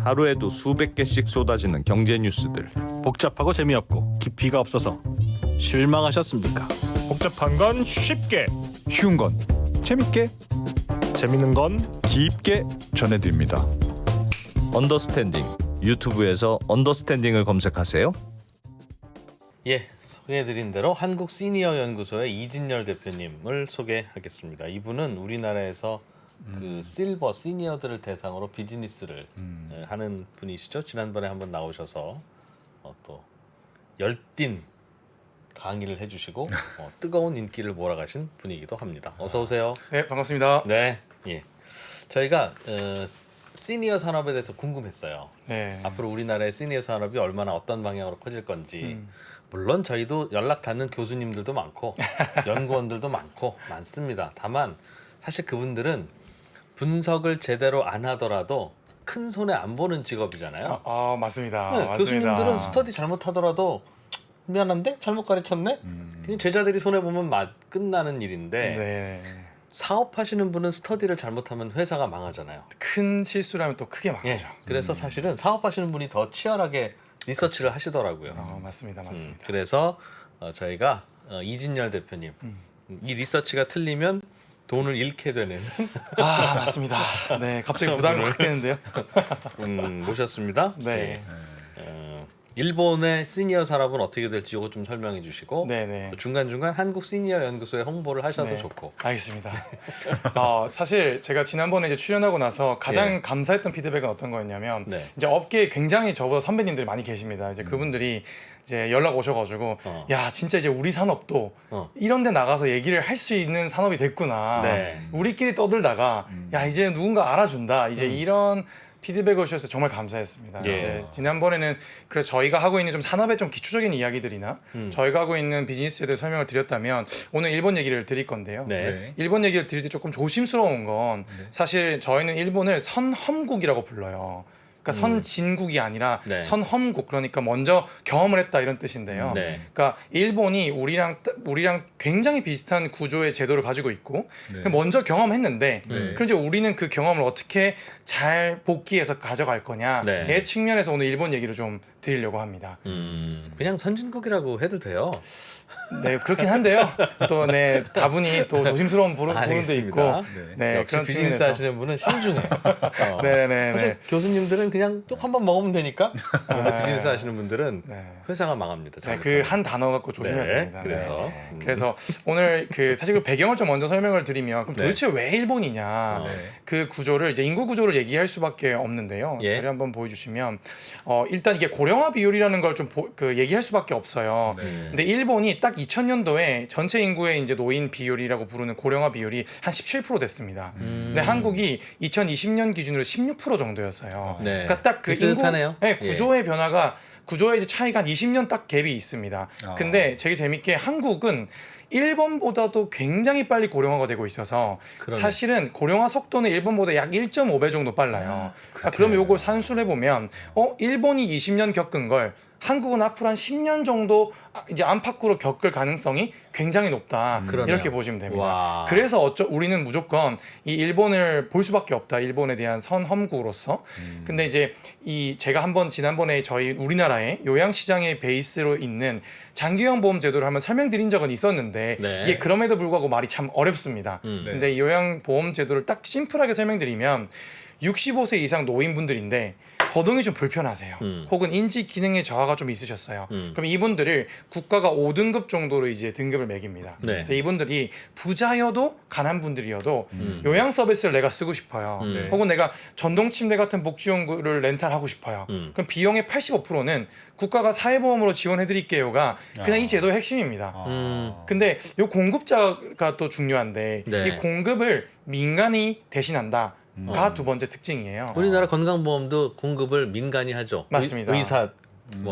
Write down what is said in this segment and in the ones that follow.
하루에도 수백 개씩 쏟아지는 경제 뉴스들. 복잡하고 재미없고 깊이가 없어서 실망하셨습니까? 복잡한 건 쉽게, 쉬운 건 재밌게, 재밌는 건 깊게 전해드립니다. 언더스탠딩. 유튜브에서 언더스탠딩을 검색하세요. 예, 소개해드린 대로 한국 시니어 연구소의 이진열 대표님을 소개하겠습니다. 이분은 우리나라에서 그 실버 시니어들을 대상으로 비즈니스를 하는 분이시죠. 지난번에 한번 나오셔서 또 열띤 강의를 해주시고 뜨거운 인기를 몰아가신 분이기도 합니다. 어서 오세요. 네, 반갑습니다. 네, 예. 저희가 시니어 산업에 대해서 궁금했어요. 네. 앞으로 우리나라의 시니어 산업이 얼마나 어떤 방향으로 커질 건지. 물론 저희도 연락 닿는 교수님들도 많고 연구원들도 많습니다. 다만 사실 그분들은 분석을 제대로 안 하더라도 큰 손해 안 보는 직업이잖아요. 맞습니다. 네, 맞습니다. 교수님들은 스터디 잘못하더라도 미안한데 잘못 가르쳤네. 그냥 제자들이 손해 보면 끝나는 일인데 네. 사업하시는 분은 스터디를 잘못하면 회사가 망하잖아요. 큰 실수라면 또 크게 예. 망하죠. 그래서 사실은 사업하시는 분이 더 치열하게 리서치를 하시더라고요. 맞습니다. 맞습니다. 그래서 저희가 이진열 대표님 이 리서치가 틀리면 돈을 잃게 되는 맞습니다. 네, 갑자기 부담이 확 되는데요. 모셨습니다. 네. 일본의 시니어 산업은 어떻게 될지 이거 좀 설명해 주시고 네. 또 중간중간 한국 시니어 연구소에 홍보를 하셔도 네. 좋고. 알겠습니다. 사실 제가 지난번에 이제 출연하고 나서 가장 감사했던 피드백은 어떤 거였냐면 네. 이제 업계에 굉장히 저보다 선배님들이 많이 계십니다. 이제 그분들이 이제 연락 오셔가지고 야 진짜 이제 우리 산업도 이런데 나가서 얘기를 할 수 있는 산업이 됐구나. 네. 우리끼리 떠들다가 야 이제 누군가 알아준다. 이제 이런 피드백을 주셔서 정말 감사했습니다. 예. 이제 지난번에는 그래서 저희가 하고 있는 좀 산업의 좀 기초적인 이야기들이나 저희가 하고 있는 비즈니스에 대해 설명을 드렸다면 오늘 일본 얘기를 드릴 건데요. 네. 일본 얘기를 드릴 때 조금 조심스러운 건 사실 저희는 일본을 선험국이라고 불러요. 그러니까 선진국이 아니라 네. 선험국, 그러니까 먼저 경험을 했다 이런 뜻인데요. 네. 그러니까 일본이 우리랑 굉장히 비슷한 구조의 제도를 가지고 있고 먼저 경험했는데 그럼 이제 우리는 그 경험을 어떻게 잘 복귀해서 가져갈 거냐의 네. 측면에서 오늘 일본 얘기를 좀 드리려고 합니다. 그냥 선진국이라고 해도 돼요. 네, 그렇긴 한데요. 또 다분히 또 조심스러운 부분도 알겠습니다. 있고. 네, 역시 그런 비즈니스 측면에서. 하시는 분은 신중해요. 네네네. 사실 교수님들은 그냥 또 한 번 먹으면 되니까. 그런데 네. 비즈니스 하시는 분들은 회사가 망합니다. 그 한 단어 갖고 조심해야 네, 됩니다. 그래서 그래서 오늘 사실 그 배경을 좀 먼저 설명을 드리면 그럼 네. 도대체 왜 일본이냐 그 구조를 이제 인구 구조를 얘기할 수밖에 없는데요. 예. 자료 한번 보여주시면 일단 이게 고령화 비율이라는 걸 좀 얘기할 수밖에 없어요. 근데 일본이 딱 2000년도에 전체 인구의 이제 노인 비율이라고 부르는 고령화 비율이 한 17% 됐습니다. 근데 한국이 2020년 기준으로 16% 정도였어요. 네. 그러니까 딱 그 인구 비슷하네요. 구조의 변화가 구조의 이제 차이가 한 20년 딱 갭이 있습니다. 근데 되게 재밌게 한국은 일본보다도 굉장히 빨리 고령화가 되고 있어서 그러네. 사실은 고령화 속도는 일본보다 약 1.5배 정도 빨라요. 그럼 요걸 산술해 보면 일본이 20년 겪은 걸 한국은 앞으로 한 10년 정도 이제 안팎으로 겪을 가능성이 굉장히 높다. 그러네요. 이렇게 보시면 됩니다. 와. 그래서 우리는 무조건 이 일본을 볼 수밖에 없다. 일본에 대한 선험국으로서. 근데 이제 제가 한번 지난번에 저희 우리나라의 요양시장의 베이스로 있는 장기요양 보험 제도를 한번 설명드린 적은 있었는데 네. 이게 그럼에도 불구하고 말이 참 어렵습니다. 근데 이 요양 보험 제도를 딱 심플하게 설명드리면 65세 이상 노인분들인데 거동이 좀 불편하세요. 혹은 인지 기능의 저하가 좀 있으셨어요. 그럼 이분들을 국가가 5등급 정도로 이제 등급을 매깁니다. 네. 그래서 이분들이 부자여도 가난 분들이어도 요양 서비스를 내가 쓰고 싶어요. 혹은 내가 전동 침대 같은 복지용구를 렌탈하고 싶어요. 그럼 비용의 85%는 국가가 사회보험으로 지원해드릴게요가 그냥 이 제도의 핵심입니다. 근데 이 공급자가 또 중요한데 네. 이 공급을 민간이 대신한다. 가 두 번째 특징이에요. 우리나라 건강보험도 공급을 민간이 하죠. 맞습니다. 의사,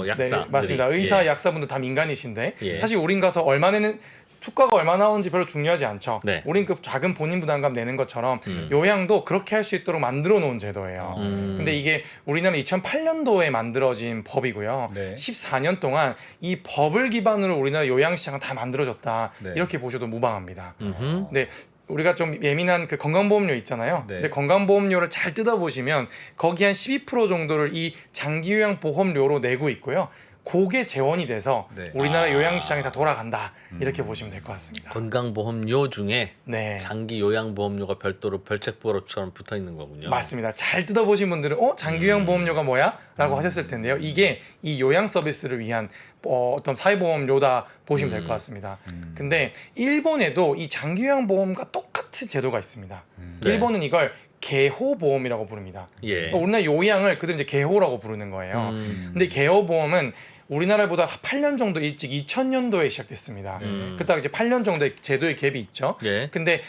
약사. 네, 맞습니다. 의사, 약사분들 다 민간이신데 예. 사실 우린 가서 얼마 내는 투과가 얼마 나오는지 별로 중요하지 않죠. 네. 우린 그 작은 본인 부담감 내는 것처럼 요양도 그렇게 할 수 있도록 만들어 놓은 제도예요. 근데 이게 우리나라 2008년도에 만들어진 법이고요. 네. 14년 동안 이 법을 기반으로 우리나라 요양 시장은 다 만들어졌다. 네. 이렇게 보셔도 무방합니다. 음흠. 네, 우리가 좀 예민한 그 건강보험료 있잖아요. 네. 이제 건강보험료를 잘 뜯어보시면 거기 한 12% 정도를 이 장기요양 보험료로 내고 있고요. 그게 재원이 돼서 네. 우리나라 요양시장이 다 돌아간다 이렇게 보시면 될 것 같습니다. 건강보험료 중에 네. 장기 요양보험료가 별도로 별책보험처럼 붙어 있는 거군요. 맞습니다. 잘 뜯어보신 분들은 장기요양 보험료가 뭐야? 라고 하셨을 텐데요. 이게 이 요양 서비스를 위한 어떤 사회보험료다 보시면 될 것 같습니다. 근데 일본에도 이 장기요양 보험과 똑같은 제도가 있습니다. 네. 일본은 이걸 개호보험이라고 부릅니다. 예. 우리나라 요양을 그들 이제 개호라고 부르는 거예요. 근데 개호보험은 우리나라보다 8년 정도 일찍 2000년도에 시작됐습니다. 그러다가 이제 8년 정도의 제도의 갭이 있죠. 예. 근데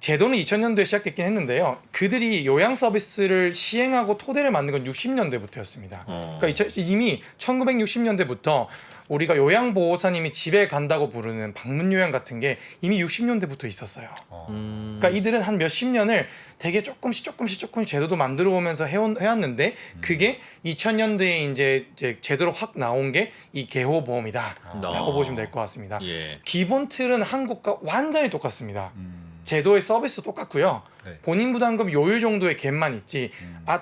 제도는 2000년도에 시작됐긴 했는데요. 그들이 요양 서비스를 시행하고 토대를 만든 건 60년대부터였습니다. 그러니까 이미 1960년대부터 우리가 요양보호사님이 집에 간다고 부르는 방문 요양 같은 게 이미 60년대부터 있었어요. 그러니까 이들은 한 몇십 년을 되게 조금씩 제도도 만들어 오면서 해왔는데 그게 2000년대에 이제 제도로 확 나온 게 이 개호보험이다라고 보시면 될 것 같습니다. 예. 기본 틀은 한국과 완전히 똑같습니다. 제도의 서비스도 똑같고요. 네. 본인 부담금 요율 정도의 갭만 있지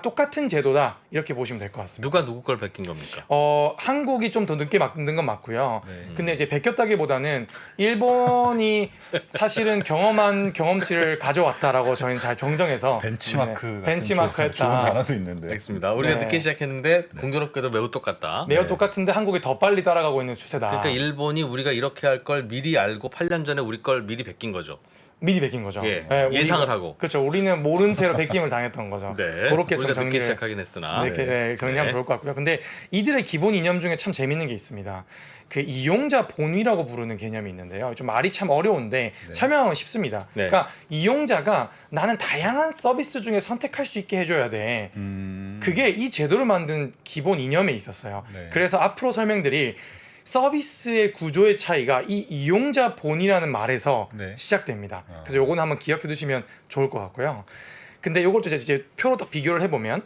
똑같은 제도다 이렇게 보시면 될 것 같습니다. 누가 누구 걸 베낀 겁니까? 한국이 좀 더 늦게 만든 건 맞고요. 네. 근데 이제 베꼈다기보다는 일본이 사실은 경험한 경험치를 가져왔다라고 저희는 잘 정정해서 벤치마크 네, 같은 벤치마크했다. 좋은 단어도 있는데. 알겠습니다. 우리가 네. 늦게 시작했는데 공교롭게도 매우 똑같다. 매우 똑같은데 한국이 더 빨리 따라가고 있는 추세다. 그러니까 일본이 우리가 이렇게 할 걸 미리 알고 8년 전에 우리 걸 미리 베낀 거죠. 미리 베낀 거죠. 예. 우리가- 예상을 하고. 그렇죠. 우리는 모른 채로 베김을 당했던 거죠. 네. 그렇게 좀 우리가 늦게 정리를 시작하긴 했으나. 이렇게 정리하면 네. 좋을 것 같고요. 근데 이들의 기본 이념 중에 참 재밌는 게 있습니다. 그 이용자 본위라고 부르는 개념이 있는데요. 좀 말이 참 어려운데 설명하면 쉽습니다. 네. 그러니까 이용자가 나는 다양한 서비스 중에 선택할 수 있게 해줘야 돼. 그게 이 제도를 만든 기본 이념에 있었어요. 네. 그래서 앞으로 설명드릴 서비스의 구조의 차이가 이 이용자 본이라는 말에서 네. 시작됩니다. 그래서 요거는 한번 기억해 두시면 좋을 것 같고요. 근데 요것도 이제 표로 딱 비교를 해보면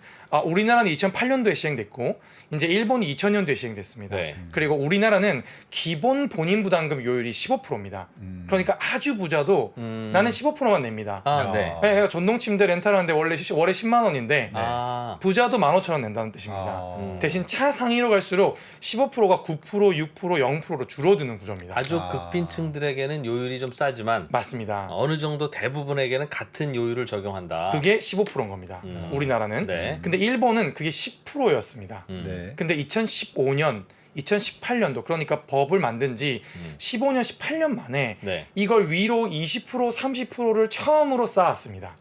우리나라는 2008년도에 시행됐고 이제 일본이 2000년도에 시행됐습니다. 네. 그리고 우리나라는 기본 본인 부담금 요율이 15%입니다. 그러니까 아주 부자도 나는 15%만 냅니다. 아, 네. 내가 전동 침대 렌탈하는데 월에 10만 원인데 아. 부자도 15,000원 낸다는 뜻입니다. 대신 차 상위로 갈수록 15%가 9%, 6%, 0%로 줄어드는 구조입니다. 아주 극빈층들에게는 요율이 좀 싸지만 맞습니다. 어느 정도 대부분에게는 같은 요율을 적용한다. 그게 15%인 겁니다. 우리나라는. 네. 근데 일본은 그게 10%였습니다. 네. 근데 2015년, 2018년도 그러니까 법을 만든 지 15년, 18년 만에 네. 이걸 위로 20%, 30%를 처음으로 쌓았습니다.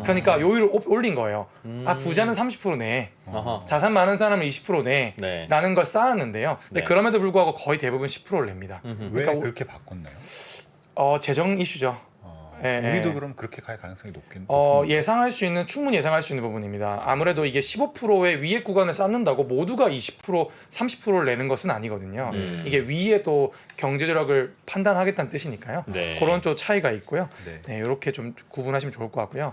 그러니까 요율을 올린 거예요. 부자는 30% 내. 어허. 자산 많은 사람은 20% 내. 네. 라는 걸 쌓았는데요. 근데 네. 그럼에도 불구하고 거의 대부분 10%를 냅니다. 왜 그러니까 그렇게 바꿨나요? 재정 이슈죠. 예, 우리도 예. 그럼 그렇게 갈 가능성이 높긴. 충분히 예상할 수 있는 부분입니다. 아무래도 이게 15%의 위에 구간을 쌓는다고 모두가 20%, 30%를 내는 것은 아니거든요. 이게 위에 또 경제적을 판단하겠다는 뜻이니까요. 네. 그런 쪽 차이가 있고요. 네. 이렇게 좀 구분하시면 좋을 것 같고요.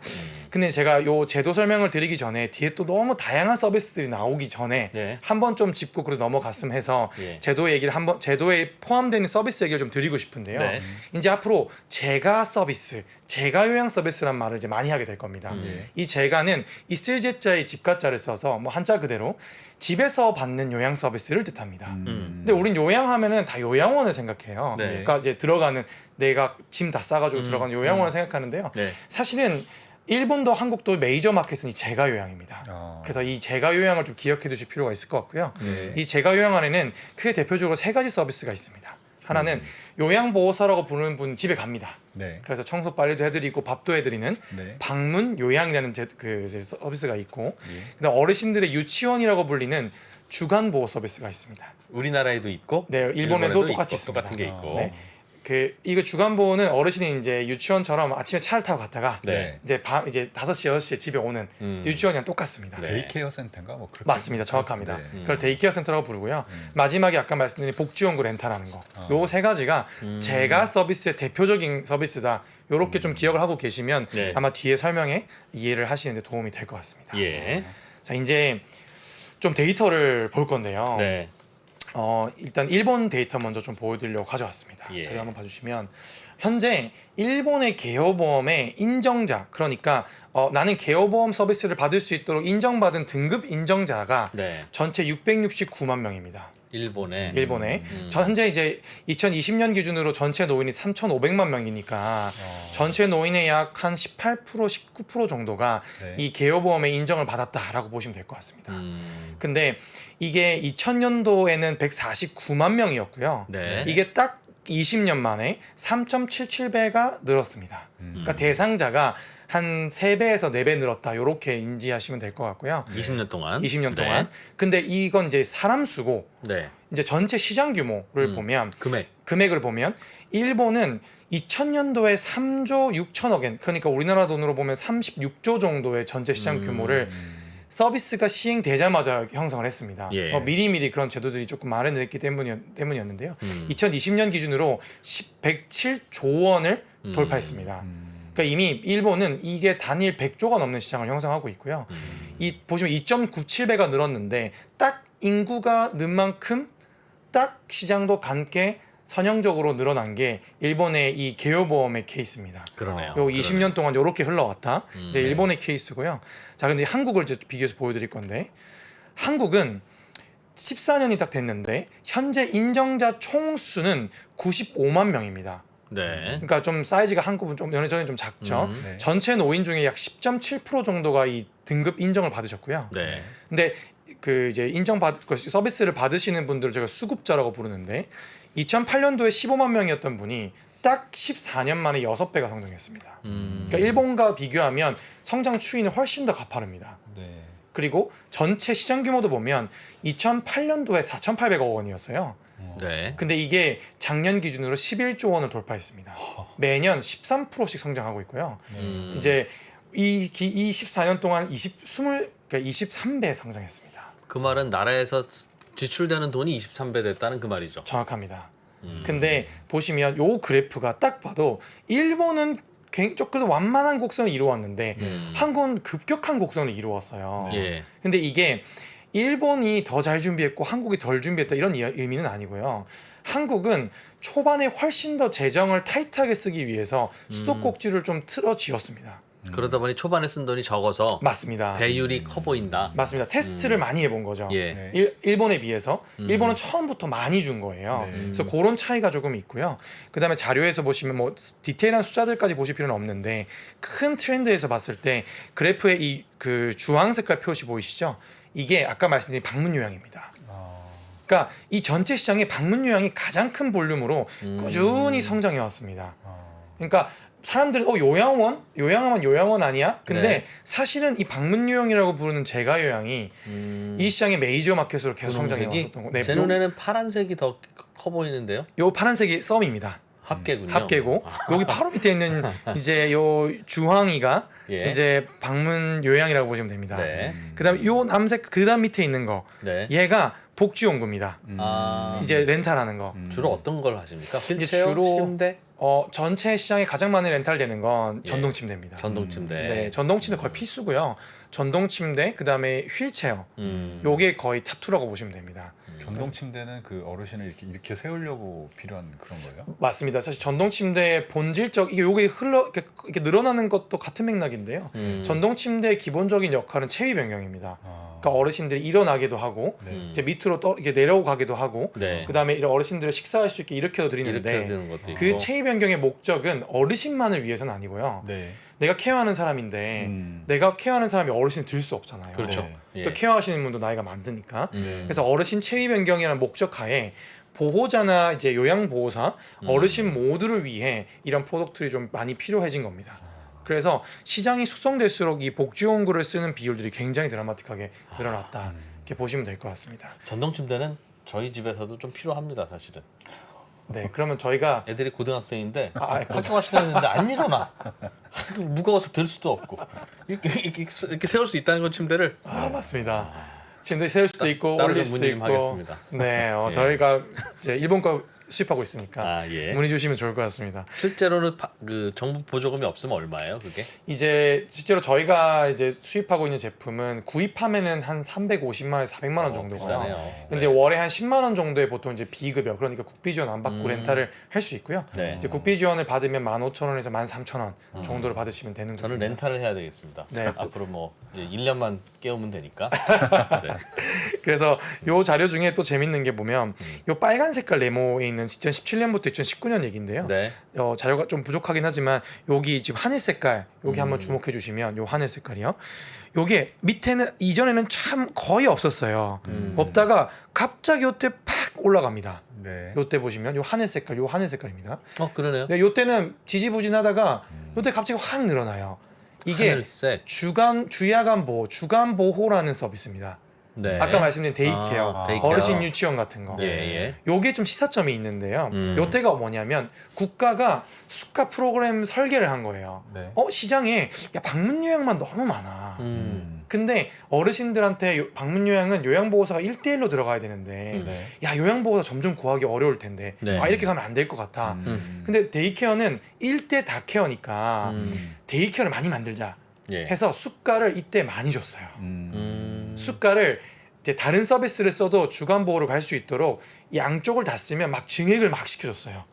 근데 제가 요 제도 설명을 드리기 전에 뒤에 또 너무 다양한 서비스들이 나오기 전에 네. 한번 좀 짚고 그래도 넘어갔으면 해서 예. 제도에 포함되는 서비스 얘기를 좀 드리고 싶은데요. 네. 이제 앞으로 제가 서비스, 제가 요양 서비스란 말을 이제 많이 하게 될 겁니다. 이 제가는 있을 제자의 집가자를 써서 뭐 한자 그대로 집에서 받는 요양 서비스를 뜻합니다. 근데 우린 요양하면은 다 요양원을 생각해요. 네. 그러니까 이제 들어가는 내가 짐 다 싸가지고 들어가는 요양원을 생각하는데요. 네. 사실은 일본도 한국도 메이저 마켓은 이 제가 요양입니다. 그래서 이 제가 요양을 좀 기억해 두실 필요가 있을 것 같고요. 이 제가 요양 안에는 크게 대표적으로 세 가지 서비스가 있습니다. 하나는 요양보호사라고 부르는 분 집에 갑니다. 네. 그래서 청소 빨래도 해드리고 밥도 해드리는 네. 방문 요양이라는 이제 서비스가 있고, 그다음 어르신들의 유치원이라고 불리는 주간 보호 서비스가 있습니다. 우리나라에도 있고 네, 일본에도 똑같이 있고, 있습니다. 똑같은 게 있고. 네. 이거 주간 보호는 어르신이 이제 유치원처럼 아침에 차를 타고 갔다가 네. 이제 5시, 6시에 집에 오는 유치원이랑 똑같습니다. 네. 데이케어 센터인가 뭐 그렇게. 맞습니다. 정확합니다. 네. 그걸 데이케어 센터라고 부르고요. 마지막에 아까 말씀드린 복지용구 렌탈하는 거. 요 세 가지가 제가 서비스의 대표적인 서비스다. 요렇게 좀 기억을 하고 계시면 네. 아마 뒤에 설명에 이해를 하시는 데 도움이 될 것 같습니다. 예. 자, 이제 좀 데이터를 볼 건데요. 네. 일단 일본 데이터 먼저 좀 보여드리려고 가져왔습니다. 예. 자료 한번 봐주시면 현재 일본의 개요보험의 인정자, 그러니까 나는 개요보험 서비스를 받을 수 있도록 인정받은 등급 인정자가 네. 전체 669만 명입니다. 일본에 일본에 현재 이제 2020년 기준으로 전체 노인이 3,500만 명이니까 전체 노인의 약 한 18% 19% 정도가 네. 이 개요보험의 인정을 받았다라고 보시면 될 것 같습니다. 근데 이게 2000년도에는 149만 명이었고요. 네. 이게 딱 20년 만에 3.77배가 늘었습니다. 그러니까 대상자가 한 3배에서 4배 늘었다. 이렇게 인지하시면 될 것 같고요. 20년 동안 20년 동안. 근데 이건 이제 사람 수고, 네. 이제 전체 시장 규모를 보면 금액을 보면 일본은 2000년도에 3조 6천억 엔, 그러니까 우리나라 돈으로 보면 36조 정도의 전체 시장 규모를 서비스가 시행되자마자 형성을 했습니다. 예. 미리미리 그런 제도들이 조금 마련됐기 때문이었는데요. 2020년 기준으로 107조 원을 돌파했습니다. 그러니까 이미 일본은 이게 단일 100조가 넘는 시장을 형성하고 있고요. 이 보시면 2.97배가 늘었는데 딱 인구가 는 만큼 딱 시장도 함께 선형적으로 늘어난 게 일본의 이 개요보험의 케이스입니다. 그러네요. 요 20년 동안 이렇게 흘러왔다. 이제 네. 일본의 케이스고요. 자, 근데 한국을 이제 비교해서 보여드릴 건데 한국은 14년이 딱 됐는데 현재 인정자 총수는 95만 명입니다. 네. 그러니까 좀 사이즈가 한국은 좀 연예전에 좀 작죠. 네. 전체 노인 중에 약 10.7% 정도가 이 등급 인정을 받으셨고요. 네. 근데 그 이제 서비스를 받으시는 분들을 제가 수급자라고 부르는데 2008년도에 15만 명이었던 분이 딱 14년 만에 6배가 성장했습니다. 그러니까 일본과 비교하면 성장 추이는 훨씬 더 가파릅니다. 네. 그리고 전체 시장 규모도 보면 2008년도에 4,800억 원이었어요. 네. 근데 이게 작년 기준으로 11조 원을 돌파했습니다. 매년 13%씩 성장하고 있고요. 이제 이 14년 동안 23배 성장했습니다. 그 말은 나라에서 지출되는 돈이 23배 됐다는 그 말이죠. 정확합니다. 근데 보시면 요 그래프가 딱 봐도 일본은 조금 완만한 곡선을 이루었는데 한국은 급격한 곡선을 이루었어요. 예. 근데 이게 일본이 더 잘 준비했고 한국이 덜 준비했다 이런 의미는 아니고요. 한국은 초반에 훨씬 더 재정을 타이트하게 쓰기 위해서 수도꼭지를 좀 틀어지었습니다. 그러다 보니 초반에 쓴 돈이 적어서 맞습니다. 배율이 커 보인다. 맞습니다. 테스트를 많이 해본 거죠. 예. 네. 일본에 비해서 일본은 처음부터 많이 준 거예요. 네. 그래서 그런 차이가 조금 있고요. 그다음에 자료에서 보시면 뭐 디테일한 숫자들까지 보실 필요는 없는데 큰 트렌드에서 봤을 때 그래프의 이 그 주황 색깔 표시 보이시죠? 이게 아까 말씀드린 방문 요양입니다. 그러니까 이 전체 시장의 방문 요양이 가장 큰 볼륨으로 꾸준히 성장해 왔습니다. 그러니까 사람들은 요양원 아니야? 근데 네. 사실은 이 방문 요양이라고 부르는 재가 요양이 이 시장의 메이저 마켓으로 계속 성장해 분홍색이? 왔었던 거. 네, 제 눈에는 파란색이 더 커 보이는데요. 요 파란색이 썸입니다. 합계군요. 합계고 여기 바로 밑에 있는 이제 요 주황이가 예. 이제 방문 요양이라고 보시면 됩니다. 네. 그다음에 요 남색 그다음 밑에 있는 거 네. 얘가 복지용구입니다. 아, 이제 렌탈하는 거. 주로 어떤 걸 하십니까? 이제 휠체어, 주로 침대, 전체 시장에 가장 많이 렌탈되는 건 예. 전동 침대입니다. 전동 침대. 네, 전동 침대 거의 필수고요. 전동 침대, 그다음에 휠체어. 요게 거의 탑2라고 보시면 됩니다. 전동 침대는 그 어르신을 이렇게 세우려고 필요한 그런 거예요? 맞습니다. 사실 전동 침대의 본질적 요게 이렇게 늘어나는 것도 같은 맥락인데요. 전동 침대의 기본적인 역할은 체위 변경입니다. 그러니까 어르신들이 일어나기도 하고 네. 이제 밑으로 이렇게 내려가기도 하고 네. 그다음에 이런 어르신들을 식사할 수 있게 일으켜도 드리는데 이렇게 되는 것도 있고. 그 체위 변경의 목적은 어르신만을 위해서는 아니고요. 네. 내가 케어하는 사람인데 내가 케어하는 사람이 어르신을 들 수 없잖아요. 그렇죠. 네. 예. 또 케어하시는 분도 나이가 많으니까. 음. 그래서 어르신 체위 변경이라는 목적 하에 보호자나 이제 요양보호사, 어르신 모두를 위해 이런 프로덕트들이 좀 많이 필요해진 겁니다. 그래서 시장이 숙성될수록 이 복지용구를 쓰는 비율들이 굉장히 드라마틱하게 늘어났다. 이렇게 보시면 될 것 같습니다. 전동 침대는 저희 집에서도 좀 필요합니다, 사실은. 네, 그러면 저희가 애들이 고등학생인데 아, 활동할 시간이 있는데 안 일어나. 무거워서 들 수도 없고 이렇게 세울 수 있다는 건 침대를 맞습니다. 침대 세울 수도 있고 따로 올릴 수도 문의 좀 있고. 하겠습니다. 네, 예. 저희가 이제 일본 거 수입하고 있으니까 아 예. 문의 주시면 좋을 것 같습니다. 실제로는 그 정부 보조금이 없으면 얼마예요, 그게? 이제 실제로 저희가 이제 수입하고 있는 제품은 구입하면은 한 350만 원에서 400만 원 정도고요. 비싸네요. 근데 월에 한 10만 원 정도에 보통 이제 비급여, 그러니까 국비 지원 안 받고 렌탈을 할 수 있고요. 네. 이제 국비 지원을 받으면 15,000원에서 13,000원 정도를 받으시면 되는 거죠. 저는 렌탈을 해야 되겠습니다. 네. 앞으로 뭐 이제 1년만 깨우면 되니까. 네. 그래서 요 자료 중에 또 재밌는 게 보면 요 빨간 색깔 네모에 있는 2017년부터 2019년 얘기인데요. 네. 자료가 좀 부족하긴 하지만 여기 지금 하늘 색깔 여기 한번 주목해 주시면 요 하늘 색깔이요. 요게 밑에는 이전에는 참 거의 없었어요. 없다가 갑자기 요때 팍 올라갑니다. 네. 요때 보시면 요 하늘 색깔 요 하늘 색깔입니다. 그러네요. 네, 요때는 지지부진하다가 요때 갑자기 확 늘어나요. 이게 하늘색. 주야간 보호, 주간 보호라는 서비스입니다. 네. 아까 말씀드린 데이케어, 데이케어. 어르신 유치원 같은 거. 예, 예. 요게 좀 시사점이 있는데요. 요때가 뭐냐면 국가가 수가 프로그램 설계를 한 거예요. 네. 시장에 야, 방문 요양만 너무 많아. 음. 근데 어르신들한테 방문 요양은 요양보호사가 1대1로 들어가야 되는데 네. 야 요양보호사 점점 구하기 어려울 텐데 네. 이렇게 가면 안 될 것 같아. 근데 데이케어는 1대 다케어니까 데이케어를 많이 만들자 예. 해서 수가를 이때 많이 줬어요. 음. 수가를 이제 다른 서비스를 써도 주간 보호를 갈 수 있도록 양쪽을 다 쓰면 막 증액을 막 시켜줬어요.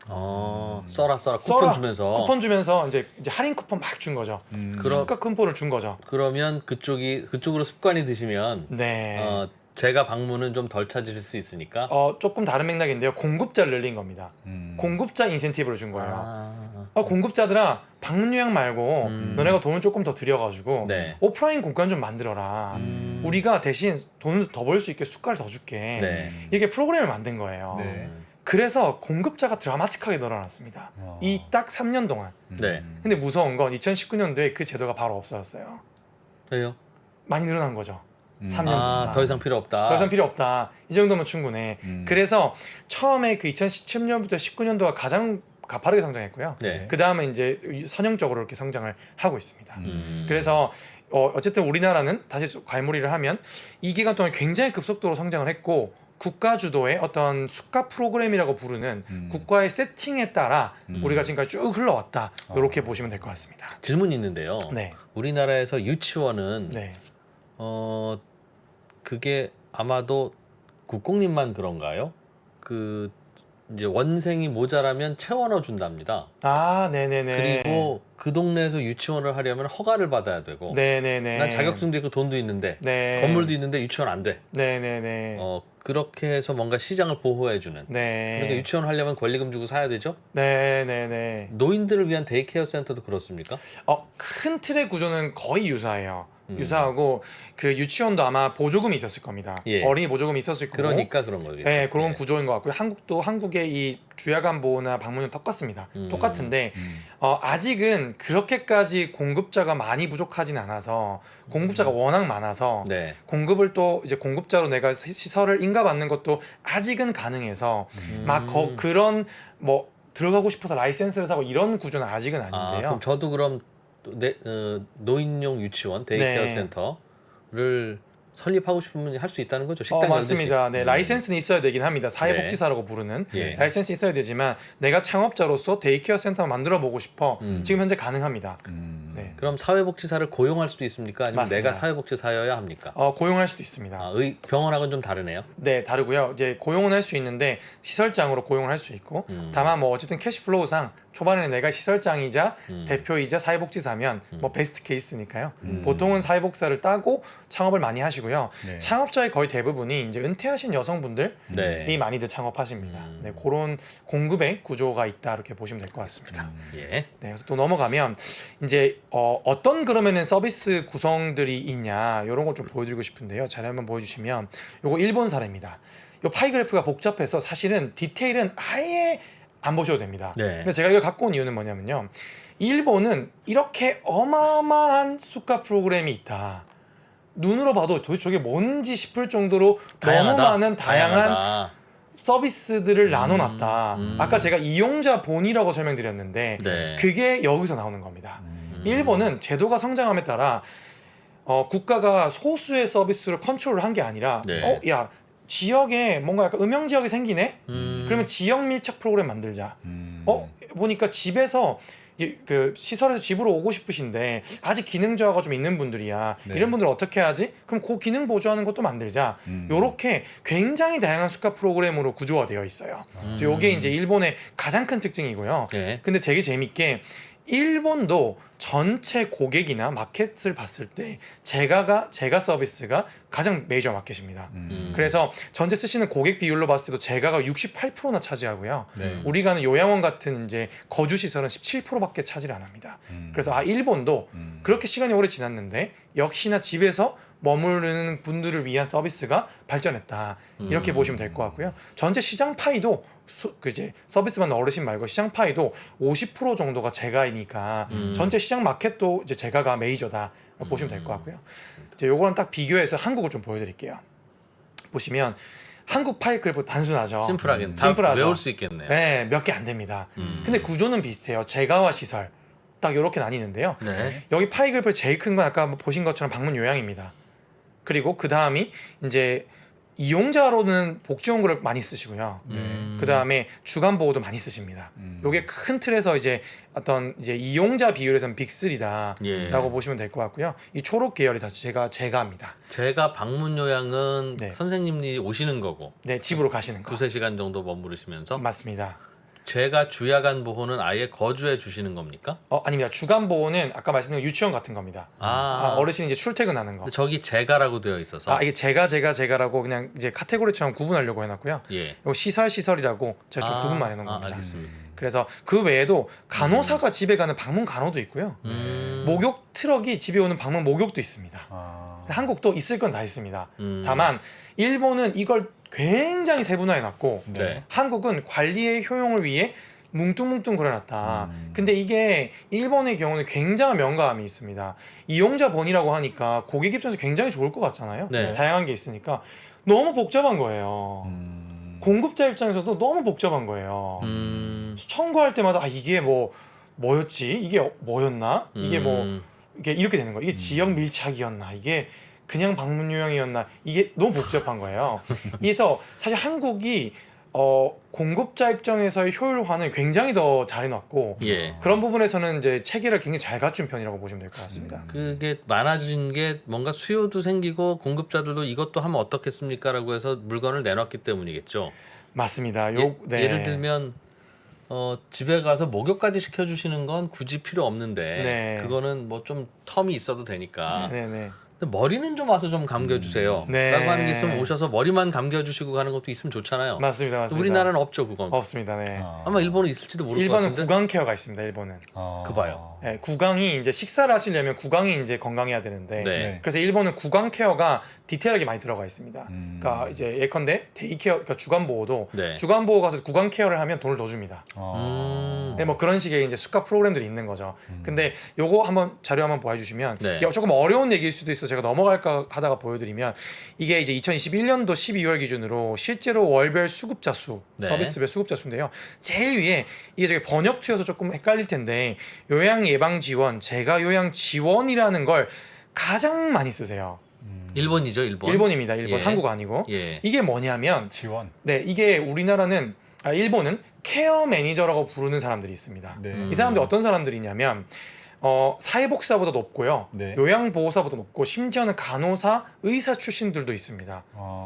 써라 쿠폰 주면서. 쿠폰 주면서 이제 할인 쿠폰 막 준 거죠. 그럼- 수가 쿠폰을 준 거죠. 그러면 그쪽으로 습관이 드시면 네. 제가 방문은 좀 덜 찾으실 수 있으니까. 조금 다른 맥락인데요. 공급자를 늘린 겁니다. 공급자 인센티브를 준 거예요. 아. 공급자들아 방문 요양 말고 너네가 돈을 조금 더 들여가지고 네. 오프라인 공간 좀 만들어라. 우리가 대신 돈을 더 벌 수 있게 수가를 더 줄게. 네. 이게 프로그램을 만든 거예요. 네. 그래서 공급자가 드라마틱하게 늘어났습니다. 이 딱 3년 동안. 네. 근데 무서운 건 2019년도에 그 제도가 바로 없어졌어요. 왜요? 많이 늘어난 거죠. 3년 동안. 더 이상 필요 없다. 더 이상 필요 없다. 이 정도면 충분해. 그래서 처음에 그 2017년부터 19년도가 가장 가파르게 성장했고요. 네. 그 다음에 이제 선형적으로 이렇게 성장을 하고 있습니다. 음. 그래서 어쨌든 우리나라는 다시 과몰입을 하면 이 기간 동안 굉장히 급속도로 성장을 했고 국가 주도의 어떤 수가 프로그램이라고 부르는 국가의 세팅에 따라 우리가 지금까지 쭉 흘러왔다. 이렇게 보시면 될 것 같습니다. 질문이 있는데요. 네, 우리나라에서 유치원은 네. 그게 아마도 국공립만 그런가요? 그 이제 원생이 모자라면 채워넣어 준답니다. 아, 네네네. 그리고 그 동네에서 유치원을 하려면 허가를 받아야 되고. 네네네. 난 자격증도 있고 돈도 있는데 네. 건물도 있는데 유치원 안 돼. 네네네. 그렇게 해서 뭔가 시장을 보호해 주는. 네. 그러니까 유치원 하려면 권리금 주고 사야 되죠. 네네네. 노인들을 위한 데이케어 센터도 그렇습니까? 큰 틀의 구조는 거의 유사해요. 유사하고 그 유치원도 아마 보조금이 있었을 겁니다. 예. 어린이 보조금이 있었을 거고. 그러니까 그런 거겠죠. 네, 그런 예. 구조인 것 같고요. 한국의 이 주야간 보호나 방문은 똑같습니다. 똑같은데 아직은 그렇게까지 공급자가 많이 부족하진 않아서 공급자가 워낙 많아서 네. 공급을 또 이제 공급자로 내가 시설을 인가받는 것도 아직은 가능해서 막 그런 뭐 들어가고 싶어서 라이센스를 사고 이런 구조는 아직은 아닌데요. 그럼 저도 그럼 노인용 유치원 데이케어 네. 센터를 설립하고 싶으면 할 수 있다는 거죠. 식당 맞습니다. 열듯이. 네, 라이센스는 있어야 되긴 합니다. 사회복지사라고 부르는 예. 라이센스 있어야 되지만 내가 창업자로서 데이케어 센터 만들어 보고 싶어. 지금 현재 가능합니다. 네. 그럼 사회복지사를 고용할 수도 있습니까? 아니면 맞습니다. 내가 사회복지사여야 합니까? 고용할 수도 있습니다. 병원하고는 좀 다르네요. 네, 다르고요. 이제 고용은 할 수 있는데 시설장으로 고용을 할 수 있고 다만 뭐 어쨌든 캐시플로우상 초반에는 내가 시설장이자 대표이자 사회복지사면 뭐 베스트 케이스니까요. 보통은 사회복지사를 따고 창업을 많이 하시고요. 네. 창업자의 거의 대부분이 이제 은퇴하신 여성분들이 네. 많이들 창업하십니다. 네, 그런 공급의 구조가 있다 이렇게 보시면 될 것 같습니다. 예. 네, 그래서 또 넘어가면 이제 어떤 그러면은 서비스 구성들이 있냐 이런 걸 좀 보여드리고 싶은데요. 자료 한번 보여주시면 요거 일본 사례입니다. 요 파이 그래프가 복잡해서 사실은 디테일은 아예 안 보셔도 됩니다. 네. 근데 제가 이걸 갖고 온 이유는 뭐냐면요. 일본은 이렇게 어마어마한 수가 프로그램이 있다. 눈으로 봐도 도대체 저게 뭔지 싶을 정도로 너무 많은 다양한 서비스들을 나눠놨다. 아까 제가 이용자 본이라고 설명드렸는데 네. 그게 여기서 나오는 겁니다. 일본은 제도가 성장함에 따라 국가가 소수의 서비스를 컨트롤을 한 게 아니라 네. 야 지역에 뭔가 약간 음영 지역이 생기네. 그러면 지역 밀착 프로그램 만들자. 보니까 집에서 그 시설에서 집으로 오고 싶으신데 아직 기능 저하가 좀 있는 분들이야. 네. 이런 분들 어떻게 하지? 그럼 그 기능 보조하는 것도 만들자. 요렇게 굉장히 다양한 수가 프로그램으로 구조화되어 있어요. 그래서 요게 이제 일본의 가장 큰 특징이고요. 네. 근데 되게 재밌게 일본도 전체 고객이나 마켓을 봤을 때 제가 서비스가 가장 메이저 마켓입니다. 그래서 전체 쓰시는 고객 비율로 봤을 때도 제가가 68%나 차지하고요. 네. 우리가 하는 요양원 같은 이제 거주 시설은 17%밖에 차지를 안 합니다. 그래서 일본도 그렇게 시간이 오래 지났는데 역시나 집에서 머무르는 분들을 위한 서비스가 발전했다. 이렇게 보시면 될 것 같고요. 전체 시장 파이도 이제 서비스 받는 어르신 말고 시장 파이도 50% 정도가 제가이니까 전체 시장 마켓도 이제 제가가 메이저다 보시면 될 것 같고요. 이제 요거랑 딱 비교해서 한국을 좀 보여드릴게요. 보시면 한국 파이 그래프 단순하죠. 심플하게 다 심플하죠. 외울 수 있겠네요. 네, 몇 개 안 됩니다. 근데 구조는 비슷해요. 제가와 시설 딱 이렇게 나뉘는데요. 네. 여기 파이 그래프 제일 큰 건 아까 보신 것처럼 방문 요양입니다. 그리고 그 다음이 이제 이용자로는 복지원구를 많이 쓰시고요. 그 다음에 주간 보호도 많이 쓰십니다. 요게 큰 틀에서 이제 어떤 이제 이용자 비율에서는 빅3다라고 예. 보시면 될 것 같고요. 이 초록 계열이 다 제가입니다. 제가 방문 요양은 네. 선생님이 오시는 거고 네, 집으로 가시는 거. 2-3시간 정도 머무르시면서 맞습니다. 제가 주야간 보호는 아예 거주해 주시는 겁니까? 아닙니다. 주간 보호는 아까 말씀드린 유치원 같은 겁니다. 어르신이 이제 출퇴근하는 거. 근데 저기 제가라고 되어 있어서 이게 제가라고 그냥 이제 카테고리처럼 구분하려고 해놨고요. 예. 이거 시설이라고 제가 좀 구분만 해놓은 겁니다. 알겠습니다. 그래서 그 외에도 간호사가 집에 가는 방문 간호도 있고요. 목욕 트럭이 집에 오는 방문 목욕도 있습니다. 한국도 있을 건 다 있습니다. 다만 일본은 이걸 굉장히 세분화해놨고 네. 한국은 관리의 효용을 위해 뭉뚱뭉뚱 그려놨다. 근데 이게 일본의 경우는 굉장한 명감이 있습니다. 이용자 번이라고 하니까 고객 입장에서 굉장히 좋을 것 같잖아요. 네. 다양한 게 있으니까 너무 복잡한 거예요. 공급자 입장에서도 너무 복잡한 거예요. 청구할 때마다 이게 뭐였지? 이게 뭐였나? 이게 이게 이렇게 되는 거예요. 이게 지역 밀착이었나? 이게 그냥 방문 요양이었나? 이게 너무 복잡한 거예요. 그래서 사실 한국이 공급자 입장에서의 효율화는 굉장히 더 잘해놨고 예. 그런 부분에서는 이제 체계를 굉장히 잘 갖춘 편이라고 보시면 될 것 같습니다. 그게 많아진 게 뭔가 수요도 생기고 공급자들도 이것도 하면 어떻겠습니까라고 해서 물건을 내놨기 때문이겠죠. 맞습니다. 네. 예를 들면 집에 가서 목욕까지 시켜주시는 건 굳이 필요 없는데 네. 그거는 뭐 좀 텀이 있어도 되니까 네네. 근데 머리는 좀 와서 좀 감겨주세요 네. 라고 하는 게 있으면 오셔서 머리만 감겨주시고 가는 것도 있으면 좋잖아요. 맞습니다. 우리나라는 없죠 그건. 없습니다. 네. 아마 일본은 있을지도 모를 것 일본은 같은데. 구강 케어가 있습니다. 일본은. 그 봐요. 네, 구강이 이제 식사를 하시려면 구강이 이제 건강해야 되는데 네. 그래서 일본은 구강 케어가 디테일하게 많이 들어가 있습니다. 그러니까 이제 예컨대 데이 케어, 그러니까 주간 보호도 네. 주간 보호 가서 구강 케어를 하면 돈을 더 줍니다. 네, 뭐 그런 식의 이제 수가 프로그램들이 있는 거죠. 근데 요거 한번 자료 한번 보여주시면 네. 이게 조금 어려운 얘기일 수도 있어 제가 넘어갈까 하다가 보여드리면 이게 이제 2021년도 12월 기준으로 실제로 월별 수급자 수, 네. 서비스별 수급자 수인데요. 제일 위에 이게 저기 번역투여서 조금 헷갈릴 텐데 요양 예방 지원, 제가 요양 지원이라는 걸 가장 많이 쓰세요. 일본이죠 일본. 일본입니다. 일본 예. 한국 아니고 예. 이게 뭐냐면 지원. 네 이게 우리나라는 일본은 케어 매니저라고 부르는 사람들이 있습니다. 네. 이 사람들이 어떤 사람들이냐면 사회복지사보다 높고요. 네. 요양보호사보다 높고 심지어는 간호사, 의사 출신들도 있습니다.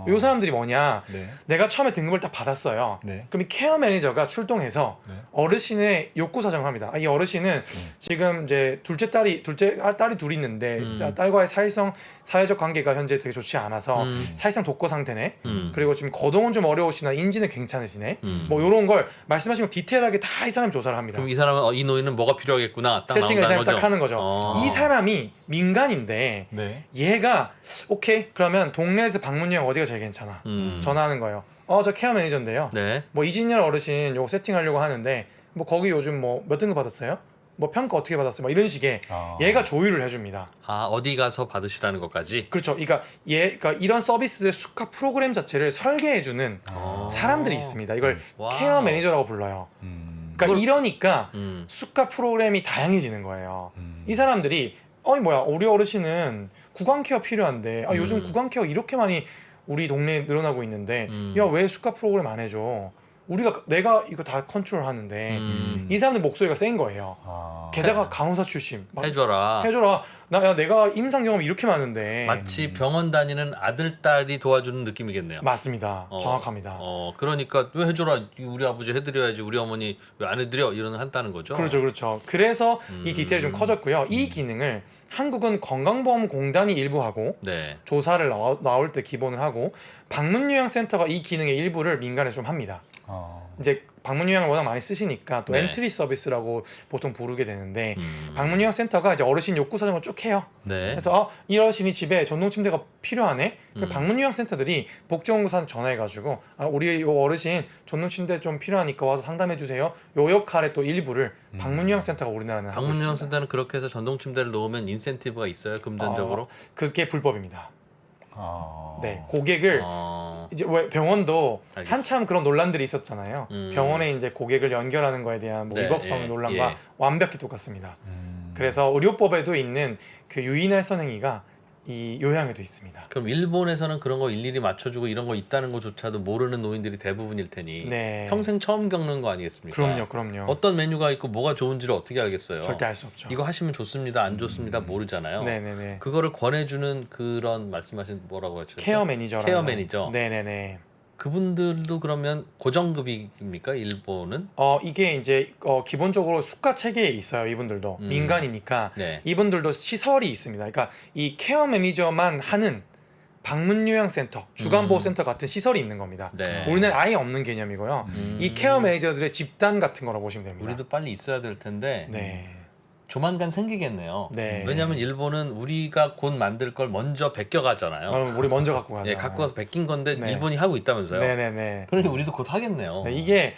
이 사람들이 뭐냐? 네. 내가 처음에 등급을 딱 받았어요. 네. 그럼 이 케어 매니저가 출동해서 네. 어르신의 욕구 사정을 합니다. 이 어르신은 지금 이제 둘째 딸이 둘이 있는데 딸과의 사회적 관계가 현재 되게 좋지 않아서 사실상 독거 상태네. 그리고 지금 거동은 좀 어려우시나 인지는 괜찮으시네. 뭐 이런 걸 말씀하시면 디테일하게 다 이 사람이 조사를 합니다. 그럼 이 사람은 이 노인은 뭐가 필요하겠구나 딱 세팅을 나온다는 딱 하는 거죠. 이 사람이 민간인데 네. 얘가 오케이 그러면 동네에서 방문 요양 어디가 제일 괜찮아? 전화하는 거예요. 저 케어 매니저인데요. 네. 뭐 이진열 어르신 요거 세팅하려고 하는데 뭐 거기 요즘 뭐 몇 등급 받았어요? 뭐 평가 어떻게 받았어요? 뭐 이런 식의 얘가 조율을 해줍니다. 어디 가서 받으시라는 것까지. 그렇죠. 그러니까 이런 서비스들의 수가 프로그램 자체를 설계해주는 사람들이 있습니다. 이걸 와우. 케어 매니저라고 불러요. 그러니까 이러니까 음. 수가 프로그램이 다양해지는 거예요. 이 사람들이 뭐야 우리 어르신은 구강 케어 필요한데 요즘 구강 케어 이렇게 많이 우리 동네에 늘어나고 있는데 야 왜 수가 프로그램 안 해줘? 내가 이거 다 컨트롤 하는데 이 사람들 목소리가 센 거예요. 게다가 간호사 출신 막 해줘라. 내가 임상 경험이 이렇게 많은데 마치 병원 다니는 아들 딸이 도와주는 느낌이겠네요. 맞습니다. 정확합니다. 그러니까 왜 해줘라. 우리 아버지 해드려야지. 우리 어머니 왜 안 해드려? 이런 한다는 거죠. 그렇죠. 그래서 이 디테일이 좀 커졌고요. 이 기능을 한국은 건강보험공단이 일부 하고 네. 조사를 나올 때 기본을 하고 방문요양센터가 이 기능의 일부를 민간에 좀 합니다. 이제 방문요양을 워낙 많이 쓰시니까 또 네. 엔트리 서비스라고 보통 부르게 되는데 방문요양센터가 이제 어르신 욕구 사정을 쭉 해요. 네. 그래서 이 어르신이 집에 전동 침대가 필요하네. 방문요양센터들이 복지원구사한테 전화해가지고 우리 요 어르신 전동 침대 좀 필요하니까 와서 상담해 주세요. 요 역할의 또 일부를 방문요양센터가 우리나라는 하고 있습니다. 방문요양센터는 그렇게 해서 전동 침대를 놓으면 인센티브가 있어요. 금전적으로. 그게 불법입니다. 네, 고객을 이제 왜 병원도 알겠습니다. 한참 그런 논란들이 있었잖아요. 병원에 이제 고객을 연결하는 거에 대한 뭐 네, 위법성 예, 논란과 예. 완벽히 똑같습니다. 그래서 의료법에도 있는 그 유인할 선행위가 이 요양에도 있습니다. 그럼 일본에서는 그런 거 일일이 맞춰주고 이런 거 있다는 것조차도 모르는 노인들이 대부분일 테니 네. 평생 처음 겪는 거 아니겠습니까? 그럼요. 어떤 메뉴가 있고 뭐가 좋은지를 어떻게 알겠어요? 절대 알 수 없죠. 이거 하시면 좋습니다, 안 좋습니다 모르잖아요. 네네네. 그거를 권해주는 그런 말씀하신 뭐라고 했죠? 케어 매니저라서. 케어 매니저. 네네네. 그분들도 그러면 고정급입니까 일본은? 이게 이제 기본적으로 수가 체계에 있어요. 이분들도 민간이니까 네. 이분들도 시설이 있습니다. 그러니까 이 케어 매니저만 하는 방문요양센터, 주간보호센터 같은 시설이 있는 겁니다. 네. 우리는 아예 없는 개념이고요. 이 케어 매니저들의 집단 같은 거라고 보시면 됩니다. 우리도 빨리 있어야 될 텐데 네. 조만간 생기겠네요. 네. 왜냐하면 일본은 우리가 곧 만들 걸 먼저 베껴가잖아요. 그럼 우리 먼저 갖고 가죠. 예, 갖고 와서 베낀 건데 네. 일본이 하고 있다면서요. 네네네. 그러니까 우리도 곧 하겠네요. 네, 이게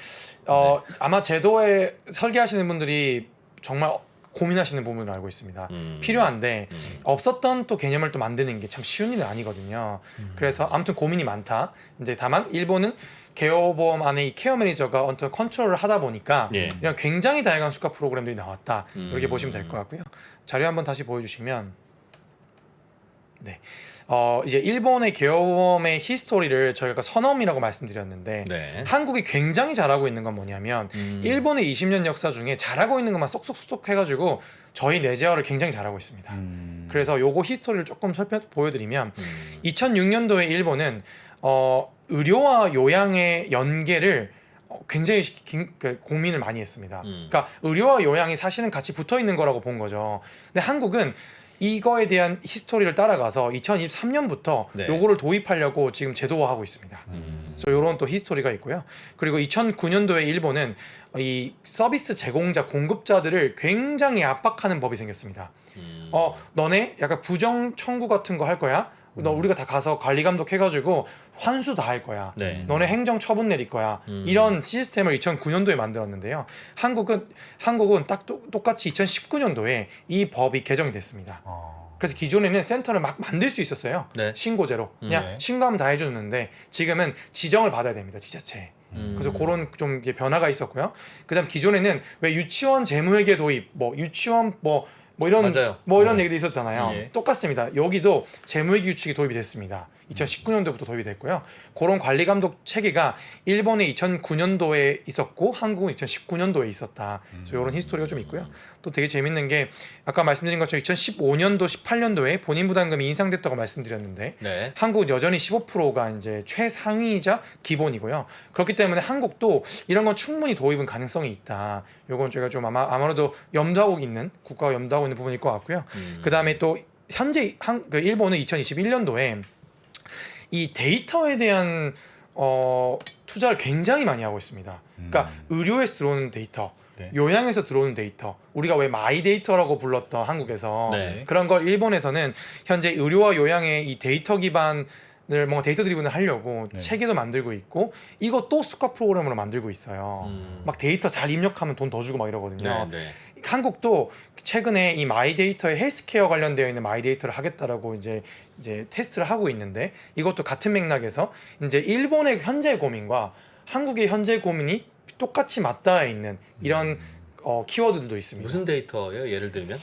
아마 제도에 설계하시는 분들이 정말 고민하시는 부분을 알고 있습니다. 필요한데 없었던 또 개념을 또 만드는 게 참 쉬운 일은 아니거든요. 그래서 아무튼 고민이 많다. 이제 다만 일본은 개요보험 안에 이 케어 매니저가 어떤 컨트롤을 하다 보니까 예. 이런 굉장히 다양한 수가 프로그램들이 나왔다. 이렇게 보시면 될 것 같고요. 자료 한번 다시 보여주시면 네. 이제 일본의 개요보험의 히스토리를 저희가 선엄이라고 말씀드렸는데 네. 한국이 굉장히 잘하고 있는 건 뭐냐면 일본의 20년 역사 중에 잘하고 있는 것만 쏙쏙쏙 해가지고 저희 내재화를 굉장히 잘하고 있습니다. 그래서 요거 히스토리를 조금 보여드리면 2006년도에 일본은 의료와 요양의 연계를 굉장히 고민을 많이 했습니다. 그러니까 의료와 요양이 사실은 같이 붙어 있는 거라고 본 거죠. 근데 한국은 이거에 대한 히스토리를 따라가서 2023년부터 네. 요거를 도입하려고 지금 제도화하고 있습니다. 그래서 요런 또 히스토리가 있고요. 그리고 2009년도에 일본은 이 서비스 제공자, 공급자들을 굉장히 압박하는 법이 생겼습니다. 너네 약간 부정 청구 같은 거 할 거야? 우리가 다 가서 관리 감독 해가지고 환수 다 할 거야. 네. 너네 행정 처분 내릴 거야. 이런 시스템을 2009년도에 만들었는데요. 한국은 딱 똑같이 2019년도에 이 법이 개정이 됐습니다. 그래서 기존에는 센터를 막 만들 수 있었어요. 네. 신고제로 그냥 네. 신고하면 다 해주는데 지금은 지정을 받아야 됩니다. 지자체에. 그래서 그런 좀 이게 변화가 있었고요. 그다음 기존에는 왜 유치원 재무회계 도입, 뭐 유치원 뭐 이런 맞아요. 이런 얘기도 있었잖아요. 예. 똑같습니다. 여기도 재무회계 규칙이 도입이 됐습니다. 2019년도부터 도입이 됐고요. 그런 관리 감독 체계가 일본에 2009년도에 있었고 한국은 2019년도에 있었다. 그래서 이런 히스토리가 좀 있고요. 또 되게 재밌는 게 아까 말씀드린 것처럼 2015년도, 18년도에 본인 부담금이 인상됐다고 말씀드렸는데 네. 한국은 여전히 15%가 이제 최상위이자 기본이고요. 그렇기 때문에 한국도 이런 건 충분히 도입은 가능성이 있다. 요건 저희가 좀 아무래도 염두하고 있는 국가가 염두하고 있는 부분일 것 같고요. 그 다음에 또 현재 일본은 2021년도에 이 데이터에 대한 투자를 굉장히 많이 하고 있습니다. 그러니까 의료에서 들어오는 데이터, 네. 요양에서 들어오는 데이터, 우리가 왜 마이 데이터라고 불렀던 한국에서 네. 그런 걸 일본에서는 현재 의료와 요양의 이 데이터 기반을 뭔가 데이터 드리븐을 하려고 네. 체계도 만들고 있고 이것도 수가 프로그램으로 만들고 있어요. 막 데이터 잘 입력하면 돈 더 주고 막 이러거든요. 네. 네. 한국도 최근에 이 마이데이터에 헬스케어 관련되어 있는 마이데이터를 하겠다라고 이제 테스트를 하고 있는데 이것도 같은 맥락에서 이제 일본의 현재 고민과 한국의 현재 고민이 똑같이 맞닿아 있는 이런 키워드들도 있습니다. 무슨 데이터예요? 예를 들면?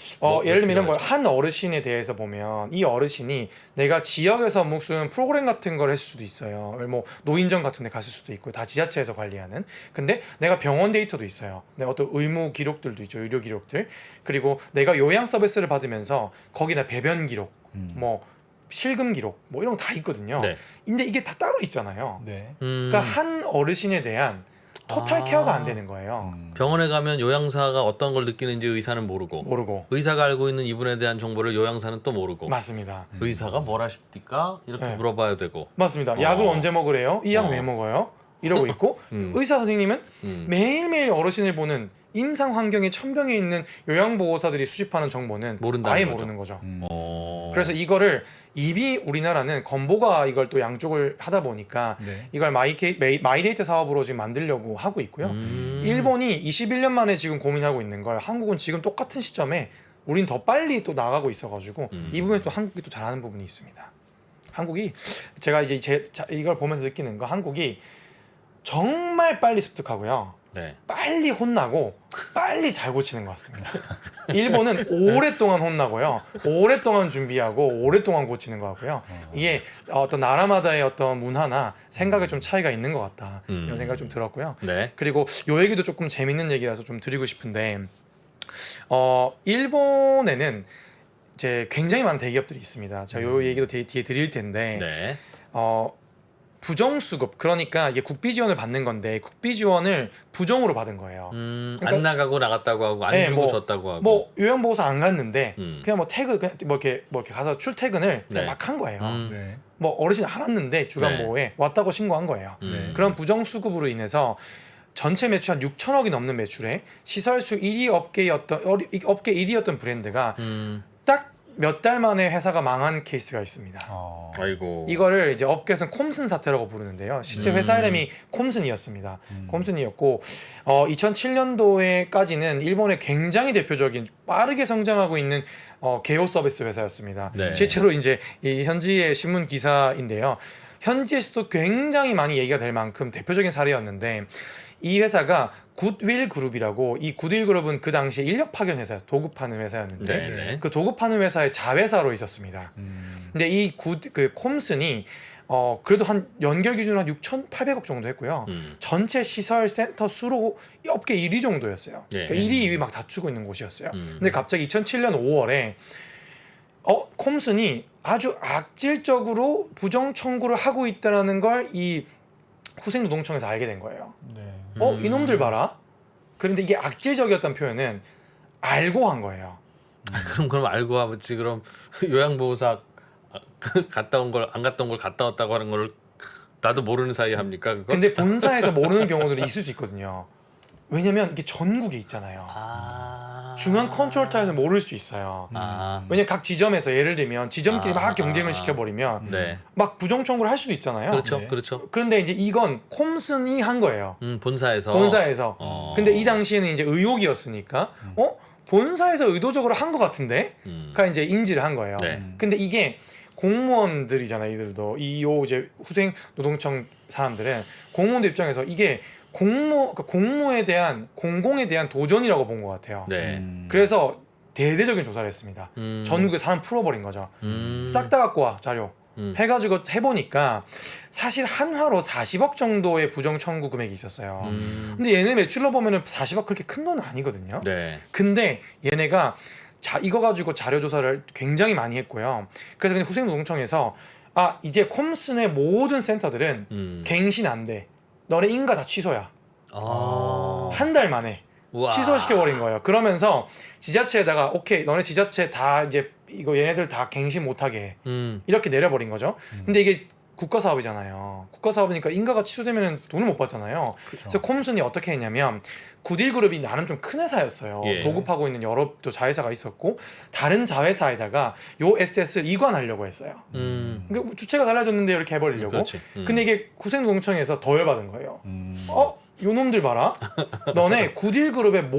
예를 들면 뭐 한 어르신에 대해서 보면 이 어르신이 내가 지역에서 무슨 프로그램 같은 걸 했을 수도 있어요. 뭐 노인정 같은 데 갔을 수도 있고 다 지자체에서 관리하는. 근데 내가 병원 데이터도 있어요. 내 어떤 의무 기록들도 있죠. 의료 기록들. 그리고 내가 요양 서비스를 받으면서 거기다 배변 기록, 뭐 실금 기록 뭐 이런 거 다 있거든요. 네. 근데 이게 다 따로 있잖아요. 네. 그러니까 한 어르신에 대한 토탈 케어가 안 되는 거예요. 병원에 가면 요양사가 어떤 걸 느끼는지 의사는 모르고 모르고. 의사가 알고 있는 이분에 대한 정보를 요양사는 또 모르고 맞습니다. 의사가 뭘 하십니까? 이렇게 네. 물어봐야 되고 맞습니다. 약을 어. 언제 먹으래요? 이 약 왜 어. 먹어요? 이러고 있고 의사 선생님은 매일매일 어르신을 보는 임상 환경에 천병에 있는 요양보호사들이 수집하는 정보는 모른다는 아예 거죠. 모르는 거죠. 어. 그래서 이거를 이미 우리나라는 건보가 이걸 또 양쪽을 하다 보니까 네. 이걸 마이데이터 사업으로 지금 만들려고 하고 있고요. 일본이 21년 만에 지금 고민하고 있는 걸 한국은 지금 똑같은 시점에 우린 더 빨리 또 나가고 있어가지고 이 부분에서 또 한국이 또 잘하는 부분이 있습니다. 한국이 제가 이제 이걸 보면서 느끼는 거 한국이 정말 빨리 습득하고요. 네. 빨리 혼나고 빨리 잘 고치는 것 같습니다. 일본은 오랫동안 혼나고요, 오랫동안 준비하고 오랫동안 고치는 것 같고요. 이게 어떤 나라마다의 어떤 문화나 생각에 좀 차이가 있는 것 같다 이런 생각이 좀 들었고요. 네. 그리고 요 얘기도 조금 재밌는 얘기라서 좀 드리고 싶은데 일본에는 이제 굉장히 많은 대기업들이 있습니다. 제가 요 얘기도 뒤에 드릴 텐데 네. 부정수급, 그러니까 이게 국비 지원을 받는 건데 국비 지원을 부정으로 받은 거예요. 안 그러니까- 나가고 나갔다고 하고 안 네, 주고 뭐- 줬다고 하고 뭐 요양보호사 안 갔는데 음. 그냥 뭐 이렇게 가서 출퇴근을 그냥 네. 막 한 거예요. 네. 뭐 어르신 안 왔는데 주간보호에 왔다고 신고한 거예요. 네. 그런 부정수급으로 인해서 전체 매출 한 6천억이 넘는 매출에 시설수 1위 업계 1위였던 브랜드가 딱 몇 달 만에 회사가 망한 케이스가 있습니다. 아이고 이거를 이제 업계에서는 콤슨 사태라고 부르는데요. 실제 회사 이름이 콤슨이었습니다. 콤슨이었고 2007년도에까지는 일본의 굉장히 대표적인 빠르게 성장하고 있는 개요 서비스 회사였습니다. 네. 실제로 이제 이 현지의 신문 기사인데요. 현지에서도 굉장히 많이 얘기가 될 만큼 대표적인 사례였는데 이 회사가 굿윌 그룹이라고, 이 굿윌 그룹은 그 당시에 인력 파견 회사, 도급 파는 회사였는데 네. 그 도급 파는 회사의 자회사로 있었습니다. 근데 이 콤슨이 그래도 한 연결 기준으로 한 6,800억 정도 했고요. 전체 시설 센터 수로 업계 1위 정도였어요. 예. 그러니까 1위, 2위 막 다투고 있는 곳이었어요. 근데 갑자기 2007년 5월에 콤슨이 아주 악질적으로 부정 청구를 하고 있다는 걸 이 후생노동청에서 알게 된 거예요. 네. 이놈들 봐라. 그런데 이게 악질적이었다는 표현은 알고 한 거예요. 그럼 알고 하지 그럼 요양보호사 갔다 온 걸 안 갔다 온 걸 갔다 왔다고 하는 걸 나도 모르는 사이에 합니까 그거? 근데 본사에서 모르는 경우들이 있을 수 있거든요. 왜냐면 이게 전국에 있잖아요. 중앙 컨트롤타에서 모를 수 있어요. 왜냐면 각 지점에서 예를 들면 지점끼리 막 경쟁을 시켜버리면 네. 막 부정 청구를 할 수도 있잖아요. 그렇죠, 네. 그렇죠. 그런데 이제 이건 콤슨이 한 거예요. 본사에서. 본사에서. 근데 이 당시에는 이제 의혹이었으니까 본사에서 의도적으로 한 것 같은데? 가 이제 인지를 한 거예요. 네. 근데 이게 공무원들이잖아요. 이들도 이제 후생 노동청 사람들은 공무원들 입장에서 이게 공무에 대한 공공에 대한 도전이라고 본 것 같아요. 네. 그래서 대대적인 조사를 했습니다. 전국에 사람 풀어버린 거죠. 싹 다 갖고 와 자료. 해가지고 해보니까 사실 한화로 40억 정도의 부정 청구 금액이 있었어요. 근데 얘네 매출로 보면은 40억 그렇게 큰 돈은 아니거든요. 네. 근데 얘네가 이거 가지고 자료 조사를 굉장히 많이 했고요. 그래서 그냥 후생노동청에서 이제 콤슨의 모든 센터들은 갱신 안 돼. 너네 인가 다 취소야. 한 달 만에 우와. 취소시켜버린 거예요. 그러면서 지자체에다가 오케이 너네 지자체 다 이제 이거 얘네들 다 갱신 못하게 해. 이렇게 내려버린 거죠. 근데 이게 국가사업이잖아요. 국가사업이니까 인가가 취소되면 돈을 못 받잖아요. 그래서 콤슨이 어떻게 했냐면 굿윌그룹이 나름 좀 큰 회사였어요. 예. 도급하고 있는 여러 또 자회사가 있었고 다른 자회사에다가 요 에셋을 이관하려고 했어요. 그러니까 주체가 달라졌는데 이렇게 해버리려고. 그렇지. 근데 이게 후생노동청에서 더 열받은 거예요. 요놈들 봐라. 너네 굿윌그룹의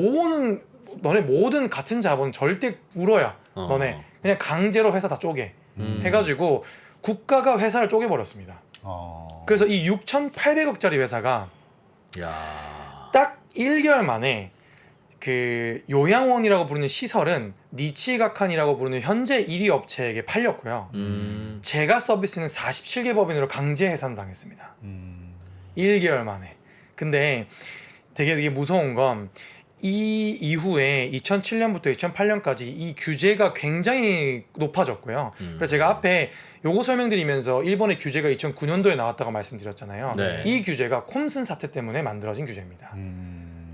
너네 모든 같은 자본 절대 울어야. 너네 그냥 강제로 회사 다 쪼개. 해가지고 국가가 회사를 쪼개버렸습니다. 그래서 이 6,800억짜리 회사가 야. 딱 1개월 만에 그 요양원이라고 부르는 시설은 니치가칸이라고 부르는 현재 1위 업체에게 팔렸고요. 제가 서비스는 47개 법인으로 강제 해산당했습니다. 1개월 만에. 근데 되게 무서운 건 이 이후에 2007년부터 2008년까지 이 규제가 굉장히 높아졌고요. 그래서 제가 앞에 요거 설명드리면서 일본의 규제가 2009년도에 나왔다고 말씀드렸잖아요. 네. 이 규제가 콤슨 사태 때문에 만들어진 규제입니다.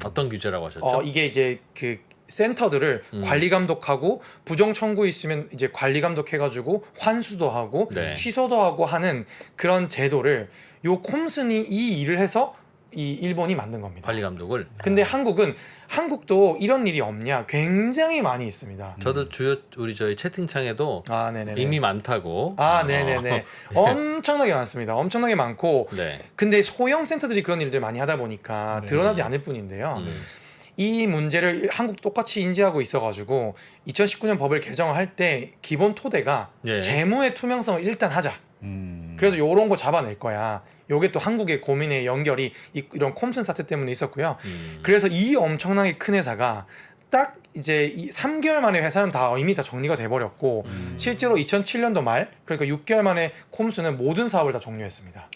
어떤 규제라고 하셨죠? 이게 이제 그 센터들을 관리 감독하고 부정 청구 있으면 이제 관리 감독해가지고 환수도 하고 네. 취소도 하고 하는 그런 제도를 요 콤슨이 이 일을 해서 이 일본이 만든 겁니다. 관리 감독을. 근데 한국도 이런 일이 없냐? 굉장히 많이 있습니다. 저도 우리 저희 채팅창에도 아, 네네네. 이미 많다고. 아, 네네네. 엄청나게 많습니다. 엄청나게 많고. 네. 근데 소형 센터들이 그런 일들 많이 하다 보니까 드러나지 않을 뿐인데요. 이 문제를 한국도 똑같이 인지하고 있어가지고 2019년 법을 개정할 때 기본 토대가 예. 재무의 투명성을 일단 하자. 그래서 요런 거 잡아낼 거야. 요게 또 한국의 고민의 연결이 이런 콤슨 사태 때문에 있었고요. 그래서 이 엄청나게 큰 회사가 딱 이제 이 3개월 만에 회사는 다 이미 다 정리가 돼버렸고 실제로 2007년도 말 그러니까 6개월 만에 콤슨은 모든 사업을 다 종료했습니다.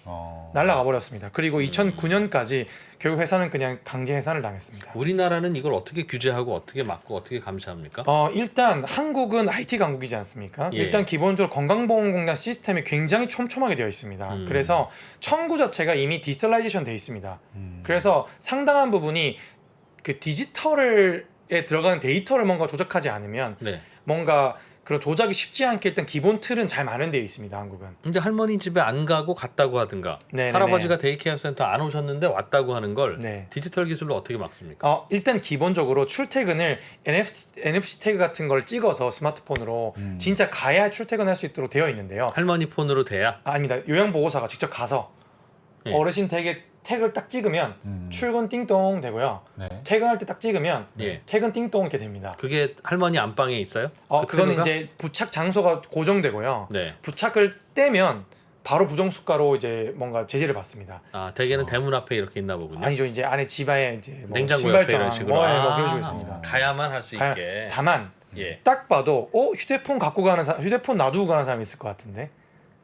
날라가 버렸습니다. 그리고 2009년까지 결국 회사는 그냥 강제 해산을 당했습니다. 우리나라는 이걸 어떻게 규제하고 어떻게 막고 어떻게 감시합니까? 일단 한국은 IT 강국이지 않습니까? 예. 일단 기본적으로 건강보험공단 시스템이 굉장히 촘촘하게 되어 있습니다. 그래서 청구 자체가 이미 디지털라이제이션 되어 있습니다. 그래서 상당한 부분이 그 디지털에 들어가는 데이터를 뭔가 조작하지 않으면 네. 뭔가 그런 조작이 쉽지 않게 일단 기본 틀은 잘 마련되어 있습니다. 한국은. 근데 할머니 집에 안 가고 갔다고 하든가 네네네. 할아버지가 데이케어 센터 안 오셨는데 왔다고 하는 걸 네. 디지털 기술로 어떻게 막습니까? 일단 기본적으로 출퇴근을 NFC 태그 같은 걸 찍어서 스마트폰으로 진짜 가야 출퇴근할 수 있도록 되어 있는데요. 할머니 폰으로 돼야? 아닙니다. 요양보호사가 직접 가서 예. 어르신 댁에 태그를 딱 찍으면 출근 띵동 되고요. 네. 퇴근할 때 딱 찍으면 예. 퇴근 띵동 이렇게 됩니다. 그게 할머니 안방에 있어요? 그 그거는 태그가? 이제 부착 장소가 고정되고요. 네. 부착을 떼면 바로 부정수가로 이제 뭔가 제재를 받습니다. 아 대개는 대문 앞에 이렇게 있나 보군요. 아니죠. 이제 안에 집안에 이제 뭐 냉장고 옆에 신발장 이런 식으로. 뭐 아. 그런 식으로 있습니다. 가야만 할 수 있게. 다만 예. 딱 봐도 휴대폰 갖고 가는 사람, 휴대폰 놔두고 가는 사람이 있을 것 같은데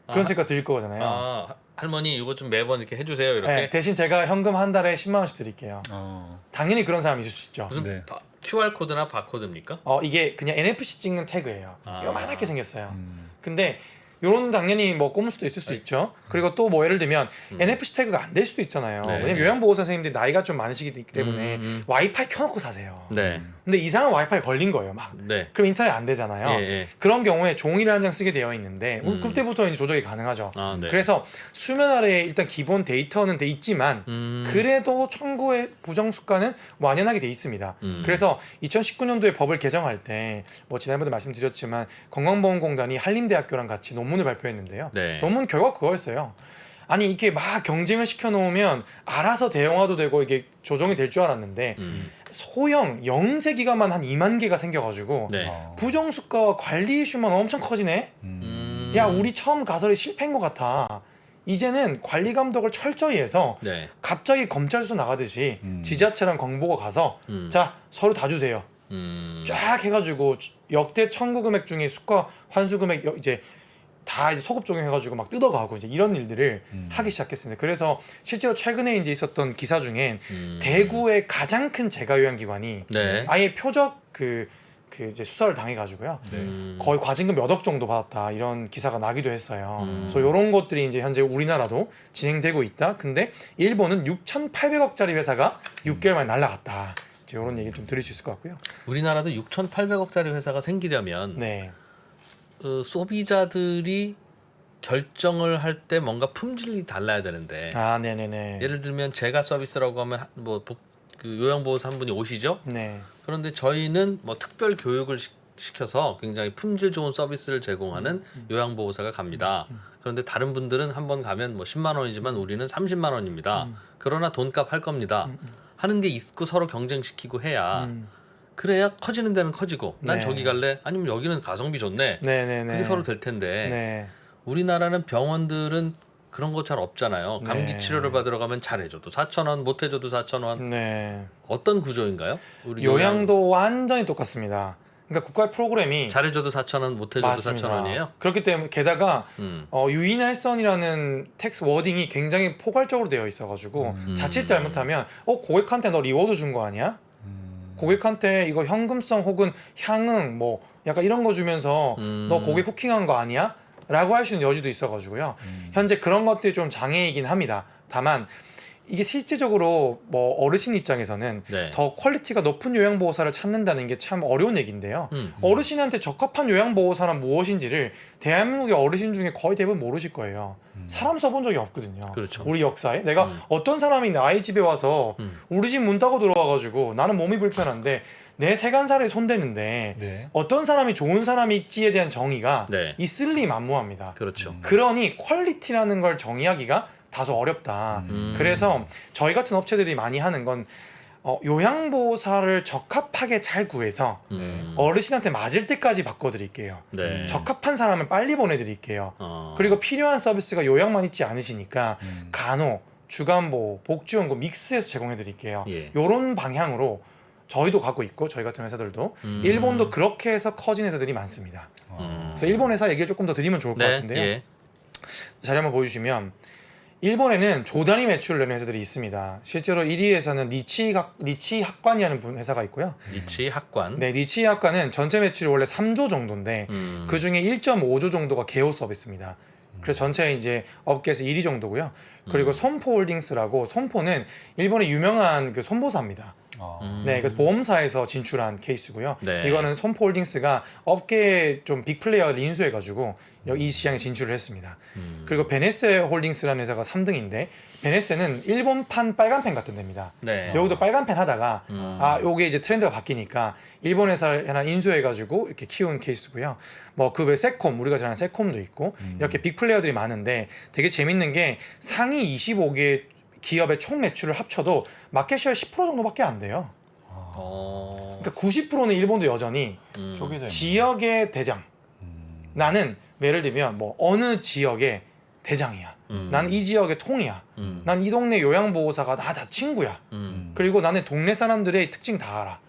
그런 생각 들 거잖아요. 아 할머니 이거 좀 매번 이렇게 해주세요 이렇게. 네, 대신 제가 현금 한 달에 10만 원씩 드릴게요. 어. 당연히 그런 사람이 있을 수 있죠. 무슨 네. QR 코드나 바코드입니까? 이게 그냥 NFC 찍는 태그예요. 아. 요만하게 생겼어요. 근데 요런 당연히 뭐 꼽을 수도 있을 수 있죠. 그리고 또 뭐 예를 들면 NFC 태그가 안 될 수도 있잖아요. 네. 왜냐면 요양보호사 선생님들이 나이가 좀 많으시기 때문에 와이파이 켜놓고 사세요. 네. 근데 이상한 와이파이 걸린 거예요, 막. 네. 그럼 인터넷 안 되잖아요. 예, 예. 그런 경우에 종이를 한 장 쓰게 되어 있는데 그때부터 이제 조작이 가능하죠. 아, 네. 그래서 수면 아래에 일단 기본 데이터는 돼 있지만 그래도 청구의 부정수가는 완연하게 돼 있습니다. 그래서 2019년도에 법을 개정할 때 뭐 지난번에 말씀드렸지만 건강보험공단이 한림대학교랑 같이 논문을 발표했는데요. 네. 논문 결과 그거였어요. 아니 이게 막 경쟁을 시켜놓으면 알아서 대형화도 되고 이게 조정이 될 줄 알았는데 소형 영세 기관만 한 2만 개가 생겨가지고 네. 부정수가와 관리 이슈만 엄청 커지네. 야 우리 처음 가설이 실패인 것 같아. 이제는 관리 감독을 철저히 해서 네. 갑자기 검찰 수사 나가듯이 지자체랑 정보가 가서 자 서류 다 주세요. 쫙 해가지고 역대 청구 금액 중에 수가 환수 금액 이제 다 이제 소급 적용해가지고 막 뜯어가고 이제 이런 일들을 하기 시작했습니다. 그래서 실제로 최근에 이제 있었던 기사 중엔 대구의 가장 큰 재가요양기관이 네. 아예 표적 그 이제 수사를 당해가지고요. 거의 과징금 몇 억 정도 받았다 이런 기사가 나기도 했어요. 그래서 이런 것들이 이제 현재 우리나라도 진행되고 있다. 근데 일본은 6,800억짜리 회사가 6개월 만에 날라갔다. 이런 얘기 좀 들을 수 있을 것 같고요. 우리나라도 6,800억짜리 회사가 생기려면 네. 소비자들이 결정을 할 때 뭔가 품질이 달라야 되는데 아, 네네네. 예를 들면 제가 서비스라고 하면 그 요양보호사 한 분이 오시죠. 네. 그런데 저희는 뭐 특별 교육을 시켜서 굉장히 품질 좋은 서비스를 제공하는 요양보호사가 갑니다. 그런데 다른 분들은 한번 가면 뭐 10만 원이지만 우리는 30만 원입니다. 그러나 돈값 할 겁니다. 하는 게 있고 서로 경쟁시키고 해야 그래야 커지는 데는 커지고 난 네. 저기 갈래 아니면 여기는 가성비 좋네 네네네. 그게 서로 될 텐데 네. 우리나라는 병원들은 그런 거 잘 없잖아요. 감기 네. 치료를 받으러 가면 잘해줘도 4,000원, 못해줘도 4,000원. 네. 어떤 구조인가요? 우리 요양도 완전히 똑같습니다. 그러니까 국가의 프로그램이 잘해줘도 4,000원, 못해줘도 맞습니다. 4,000원이에요? 그렇기 때문에 게다가 음. 유인할선이라는 텍스 워딩이 굉장히 포괄적으로 되어 있어가지고 자칫 잘못하면 고객한테 너 리워드 준 거 아니야? 고객한테 이거 현금성 혹은 향응 뭐 약간 이런 거 주면서 너 고객 후킹한 거 아니야? 라고 할 수 있는 여지도 있어가지고요. 현재 그런 것들이 좀 장애이긴 합니다. 다만 이게 실제적으로 뭐 어르신 입장에서는 네. 더 퀄리티가 높은 요양보호사를 찾는다는 게 참 어려운 얘기인데요. 어르신한테 적합한 요양보호사란 무엇인지를 대한민국의 어르신 중에 거의 대부분 모르실 거예요. 사람 써본 적이 없거든요. 그렇죠. 우리 역사에 내가 어떤 사람이 아이 집에 와서 우리 집 문 닫고 들어와가지고 나는 몸이 불편한데 내 세간살에 손대는데 네. 어떤 사람이 좋은 사람이 있지에 대한 정의가 네. 있을 리 만무합니다. 그렇죠. 그러니 퀄리티라는 걸 정의하기가 다소 어렵다. 그래서 저희 같은 업체들이 많이 하는 건 요양보호사를 적합하게 잘 구해서 어르신한테 맞을 때까지 바꿔드릴게요. 네. 적합한 사람을 빨리 보내드릴게요. 그리고 필요한 서비스가 요양만 있지 않으시니까 간호, 주간보호, 복지원고 믹스해서 제공해드릴게요. 예. 이런 방향으로 저희도 가고 있고 저희 같은 회사들도 일본도 그렇게 해서 커진 회사들이 많습니다. 그래서 일본 회사 얘기를 조금 더 드리면 좋을 것 네. 같은데요. 예. 자료 한번 보여주시면 일본에는 조 단위 매출을 내는 회사들이 있습니다. 실제로 1위 회사는 니치 학관이라는 회사가 있고요. 니치 학관. 네, 니치 학관은 전체 매출이 원래 3조 정도인데 그 중에 1.5조 정도가 개호 서비스입니다. 그래서 전체 이제 업계에서 1위 정도고요. 그리고 손포홀딩스라고 손포는 일본의 유명한 그 손보사입니다. 네, 그래서 보험사에서 진출한 케이스고요. 네. 이거는 손포홀딩스가 업계에 좀 빅플레이어를 인수해가지고 이 시장에 진출을 했습니다. 그리고 베네세 홀딩스라는 회사가 3등인데 베네세는 일본판 빨간펜 같은 데입니다. 네. 여기도 빨간펜 하다가 요게 이제 트렌드가 바뀌니까 일본 회사 하나 인수해가지고 이렇게 키운 케이스고요. 뭐 그 외 세콤 우리가 잘 아는 세콤도 있고 이렇게 빅플레이어들이 많은데 되게 재밌는 게 상위 25개 기업의 총 매출을 합쳐도 마켓시어 10% 정도밖에 안 돼요. 그러니까 90%는 일본도 여전히 쪼개져 있는. 지역의 대장. 나는 예를 들면 뭐 어느 지역의 대장이야. 나는 이 지역의 통이야. 난 이 동네 요양보호사가 다 친구야. 그리고 나는 동네 사람들의 특징 다 알아.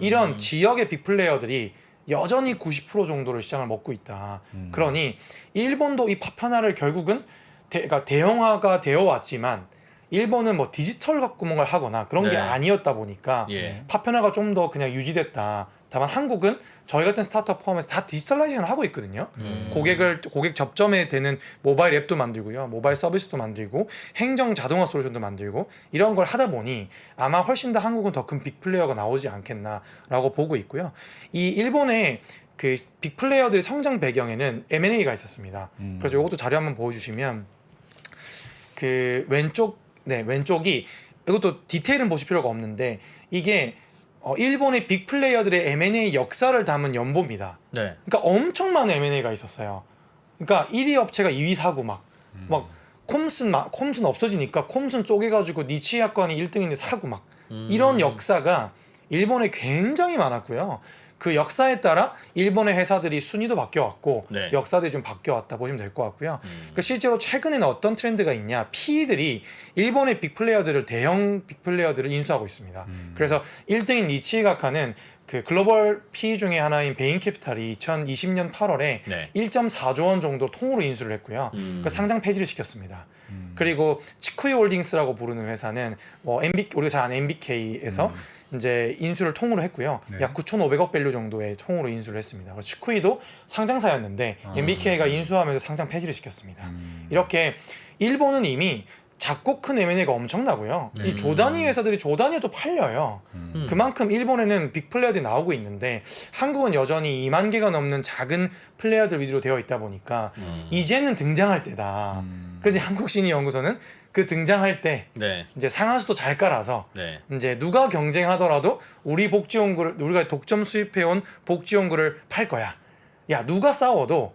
이런 지역의 빅플레이어들이 여전히 90% 정도를 시장을 먹고 있다. 그러니 일본도 이 파편화를 결국은 그러니까 대형화가 되어 왔지만 일본은 뭐 디지털 갖고 뭔가를 하거나 그런 게 네. 아니었다 보니까 예. 파편화가 좀 더 그냥 유지됐다. 다만 한국은 저희 같은 스타트업 포함해서 다 디지털라이제이션을 하고 있거든요. 고객 접점에 되는 모바일 앱도 만들고요, 모바일 서비스도 만들고 행정 자동화 솔루션도 만들고 이런 걸 하다 보니 아마 훨씬 더 한국은 더 큰 빅플레이어가 나오지 않겠나라고 보고 있고요. 이 일본의 그 빅플레이어들의 성장 배경에는 M&A가 있었습니다. 그래서 이것도 자료 한번 보여주시면 그 왼쪽이 이것도 디테일은 보실 필요가 없는데 이게 일본의 빅플레이어들의 M&A 역사를 담은 연보입니다. 네. 그러니까 엄청 많은 M&A가 있었어요. 그러니까 1위 업체가 2위 사고 막 콤슨 없어지니까 콤슨 쪼개가지고 니치 학관이 1등인데 사고 막 이런 역사가 일본에 굉장히 많았고요. 그 역사에 따라 일본의 회사들이 순위도 바뀌어왔고 네. 역사들이 좀 바뀌어왔다 보시면 될 것 같고요. 그 실제로 최근에는 어떤 트렌드가 있냐, PE들이 일본의 빅플레이어들을 대형 빅플레이어들을 인수하고 있습니다. 그래서 1등인 니치가카는 그 글로벌 PE 중에 하나인 베인캐피탈이 2020년 8월에 네. 1.4조 원 정도 통으로 인수를 했고요. 그 상장 폐지를 시켰습니다. 그리고 치쿠이 홀딩스라고 부르는 회사는 우리가 잘 아는 MBK에서 이제 인수를 통으로 했고요. 네. 약 9,500억 밸류 정도의 통으로 인수를 했습니다. 그리고 치쿠이도 상장사였는데 MBK가 인수하면서 상장 폐지를 시켰습니다. 이렇게 일본은 이미 작고 큰 M&A가 엄청나고요. 이 조단위 회사들이 조단위에도 팔려요. 그만큼 일본에는 빅 플레이어들이 나오고 있는데 한국은 여전히 2만 개가 넘는 작은 플레이어들 위주로 되어 있다 보니까 이제는 등장할 때다. 그래서 한국 시니 연구소는 그 등장할 때 네. 이제 상한수도 잘 깔아서 네. 이제 누가 경쟁하더라도 우리 복지연구를 우리가 독점 수입해온 복지연구를 팔 거야. 야 누가 싸워도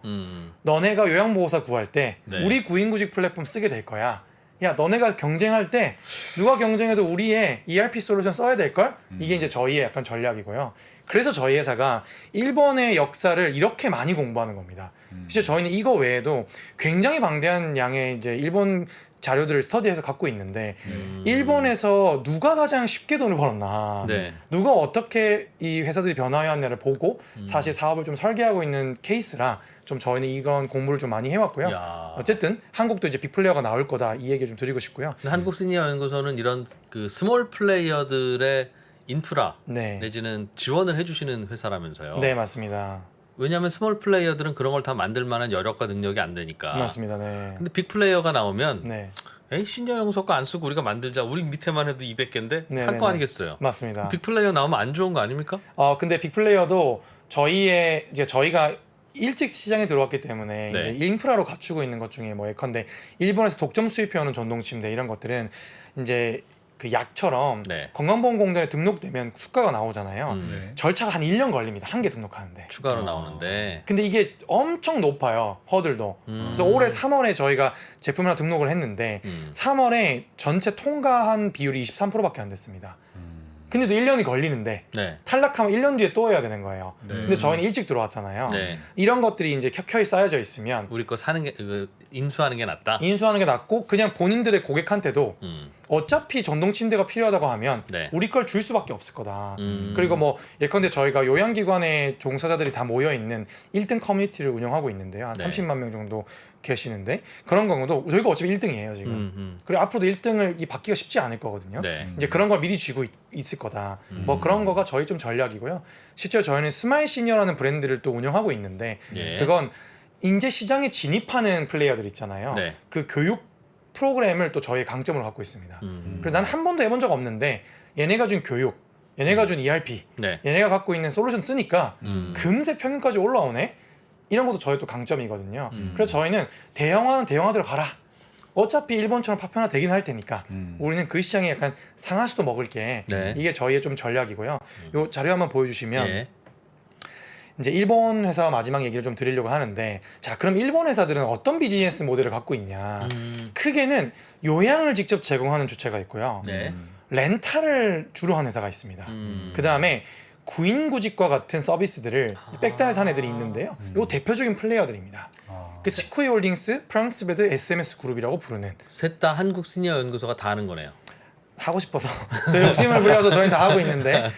너네가 요양보호사 구할 때 네. 우리 구인구직 플랫폼 쓰게 될 거야. 야 너네가 경쟁할 때 누가 경쟁해도 우리의 ERP 솔루션 써야 될걸? 이게 이제 저희의 약간 전략이고요. 그래서 저희 회사가 일본의 역사를 이렇게 많이 공부하는 겁니다. 실제 저희는 이거 외에도 굉장히 방대한 양의 이제 일본 자료들을 스터디해서 갖고 있는데 일본에서 누가 가장 쉽게 돈을 벌었나, 네. 누가 어떻게 이 회사들이 변화해왔냐를 보고 사실 사업을 좀 설계하고 있는 케이스라 좀 저희는 이런 공부를 좀 많이 해왔고요. 야. 어쨌든 한국도 이제 빅플레이어가 나올 거다 이 얘기 좀 드리고 싶고요. 근데 한국 시니어 연구소는 이런 그 스몰 플레이어들의 인프라 네, 내지는 지원을 해주시는 회사라면서요. 네 맞습니다. 왜냐하면 스몰 플레이어들은 그런 걸 다 만들 만한 여력과 능력이 안 되니까. 맞습니다. 네. 근데 빅 플레이어가 나오면 네, 에이 시니어 연구소 거 안 쓰고 우리가 만들자. 우리 밑에만 해도 200개인데 네, 할 네, 거 네. 아니겠어요. 맞습니다. 빅 플레이어 나오면 안 좋은 거 아닙니까? 근데 빅플레이어도 저희가 일찍 시장에 들어왔기 때문에 네. 이제 인프라로 갖추고 있는 것 중에 뭐 예컨대 일본에서 독점 수입해오는 전동 침대 이런 것들은 이제 그 약처럼 네. 건강보험공단에 등록되면 수가가 나오잖아요. 네. 절차가 한 1년 걸립니다. 한 개 등록하는데. 추가로 나오는데. 근데 이게 엄청 높아요. 허들도. 그래서 올해 3월에 저희가 제품을 하나 등록을 했는데 3월에 전체 통과한 비율이 23%밖에 안 됐습니다. 근데도 1년이 걸리는데 네. 탈락하면 1년 뒤에 또 해야 되는 거예요. 네. 근데 저희는 일찍 들어왔잖아요. 네. 이런 것들이 이제 켜켜이 쌓여져 있으면 우리 거 사는 게 인수하는 게 낫다. 인수하는 게 낫고 그냥 본인들의 고객한테도 어차피 전동 침대가 필요하다고 하면 네. 우리 걸 줄 수밖에 없을 거다. 그리고 뭐 예컨대 저희가 요양기관의 종사자들이 다 모여 있는 1등 커뮤니티를 운영하고 있는데요. 한 네. 30만 명 정도 계시는데 그런 경우도 저희가 어차피 1등이에요 지금. 그리고 앞으로도 1등을 받기가 쉽지 않을 거거든요. 네. 이제 그런 걸 미리 쥐고 있을 거다. 뭐 그런 거가 저희 좀 전략이고요. 실제로 저희는 스마일 시니어라는 브랜드를 또 운영하고 있는데 예. 그건 인재 시장에 진입하는 플레이어들 있잖아요. 네. 그 교육 프로그램을 또 저희의 강점으로 갖고 있습니다. 그래서 난 한 번도 해본 적 없는데 얘네가 준 교육, 얘네가 준 ERP, 네. 얘네가 갖고 있는 솔루션 쓰니까 금세 평균까지 올라오네. 이런 것도 저희 또 강점이거든요. 그래서 저희는 대형화는 대형화대로 가라. 어차피 일본처럼 파편화 되긴 할 테니까 우리는 그 시장에 약간 상하수도 먹을게. 네. 이게 저희의 좀 전략이고요. 요 자료 한번 보여주시면 예. 이제 일본 회사 마지막 얘기를 좀 드리려고 하는데 자 그럼 일본 회사들은 어떤 비즈니스 모델을 갖고 있냐. 크게는 요양을 직접 제공하는 주체가 있고요. 네. 렌탈을 주로 하는 회사가 있습니다. 그 다음에 구인구직과 같은 서비스들을 백단에서 하는 애들이 있는데요. 요 대표적인 플레이어들입니다. 그 치쿠이 홀딩스, 프랑스베드, SMS 그룹이라고 부르는 셋 다 한국 시니어 연구소가 다 하는 거네요. 하고 싶어서 저 욕심을 부려서 저희는 다 하고 있는데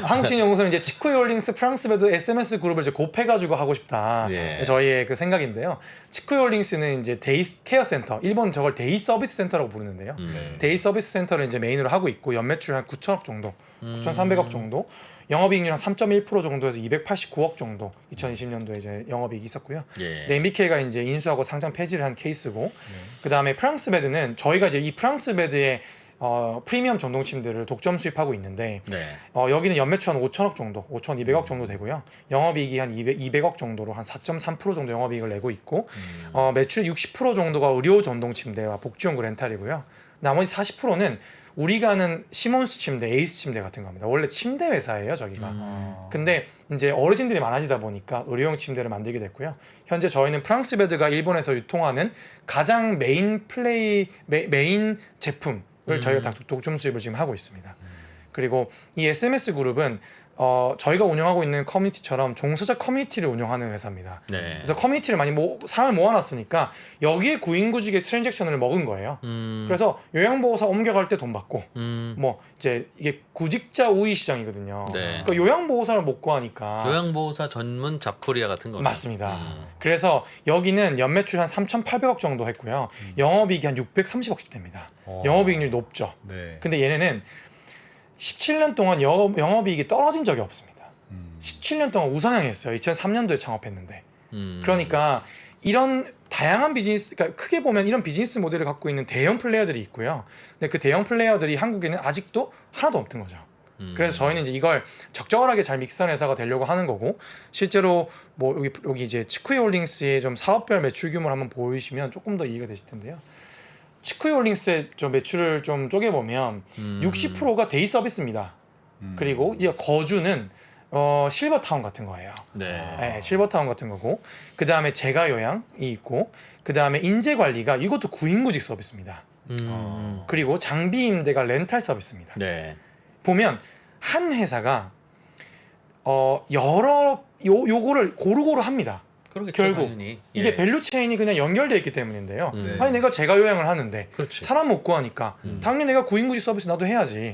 한국신연구소는 이제 치쿠이 홀딩스, 프랑스베드, SMS 그룹을 이제 곱해가지고 하고 싶다. 예. 저희의 그 생각인데요. 치쿠이 홀딩스는 이제 데이 케어 센터, 일본 저걸 데이 서비스 센터라고 부르는데요. 데이 서비스 센터를 이제 메인으로 하고 있고 연매출 한 9천억 정도, 9,300억 정도, 영업이익률 한 3.1% 정도에서 289억 정도 2020년도에 이제 영업이익이 있었고요. 예. 네, MBK가 이제 인수하고 상장 폐지를 한 케이스고, 그 다음에 프랑스베드는 저희가 이제 이 프랑스베드의 프리미엄 전동 침대를 독점 수입하고 있는데 네. 여기는 연매출 한 5천억 정도, 5,200억 정도 되고요. 영업이익이 한 200억 정도로 한 4.3% 정도 영업이익을 내고 있고 매출 60% 정도가 의료 전동 침대와 복지용구 렌탈이고요. 나머지 40%는 우리가 아는 시몬스 침대, 에이스 침대 같은 겁니다. 원래 침대 회사예요, 저기가. 근데 이제 어르신들이 많아지다 보니까 의료용 침대를 만들게 됐고요. 현재 저희는 프랑스베드가 일본에서 유통하는 가장 메인 제품을 저희가 다 독점 수입을 지금 하고 있습니다. 그리고 이 SMS 그룹은 저희가 운영하고 있는 커뮤니티처럼 종사자 커뮤니티를 운영하는 회사입니다. 네. 그래서 커뮤니티를 많이 사람을 모아놨으니까 여기에 구인구직의 트랜잭션을 먹은 거예요. 그래서 요양보호사 옮겨갈 때 돈 받고 뭐 이제 이게 구직자 우위 시장이거든요. 네. 그러니까 요양보호사를 못 구하니까 요양보호사 전문 잡코리아 같은 거네요. 맞습니다. 그래서 여기는 연매출 한 3,800억 정도 했고요. 영업이익이 한 630억씩 됩니다. 영업이익률이 높죠. 네. 근데 얘네는 17년 동안 영업이익이 떨어진 적이 없습니다. 17년 동안 우상향했어요. 2003년도에 창업했는데. 그러니까 이런 다양한 비즈니스, 그러니까 크게 보면 이런 비즈니스 모델을 갖고 있는 대형 플레이어들이 있고요. 근데 그 대형 플레이어들이 한국에는 아직도 하나도 없던 거죠. 그래서 저희는 이제 이걸 적절하게 잘 믹스한 회사가 되려고 하는 거고, 실제로 뭐 여기 이제 치쿠이 홀딩스의 좀 사업별 매출 규모를 한번 보이시면 조금 더 이해가 되실 텐데요. 치쿠이 홀딩스의 좀 매출을 좀 쪼개보면 60%가 데이 서비스입니다. 그리고 이제 거주는 실버타운 같은 거예요. 네. 실버타운 같은 거고, 그 다음에 재가 요양이 있고, 그 다음에 인재 관리가 이것도 구인구직 서비스입니다. 그리고 장비 임대가 렌탈 서비스입니다. 네. 보면 한 회사가 요거를 고루고루 합니다. 그러겠죠, 결국 당연히. 이게 예. 밸류 체인이 그냥 연결되어 있기 때문인데요. 네. 아니 내가 제가 요양을 하는데 그렇지. 사람 못 구하니까 당연히 내가 구인구직 서비스 나도 해야지.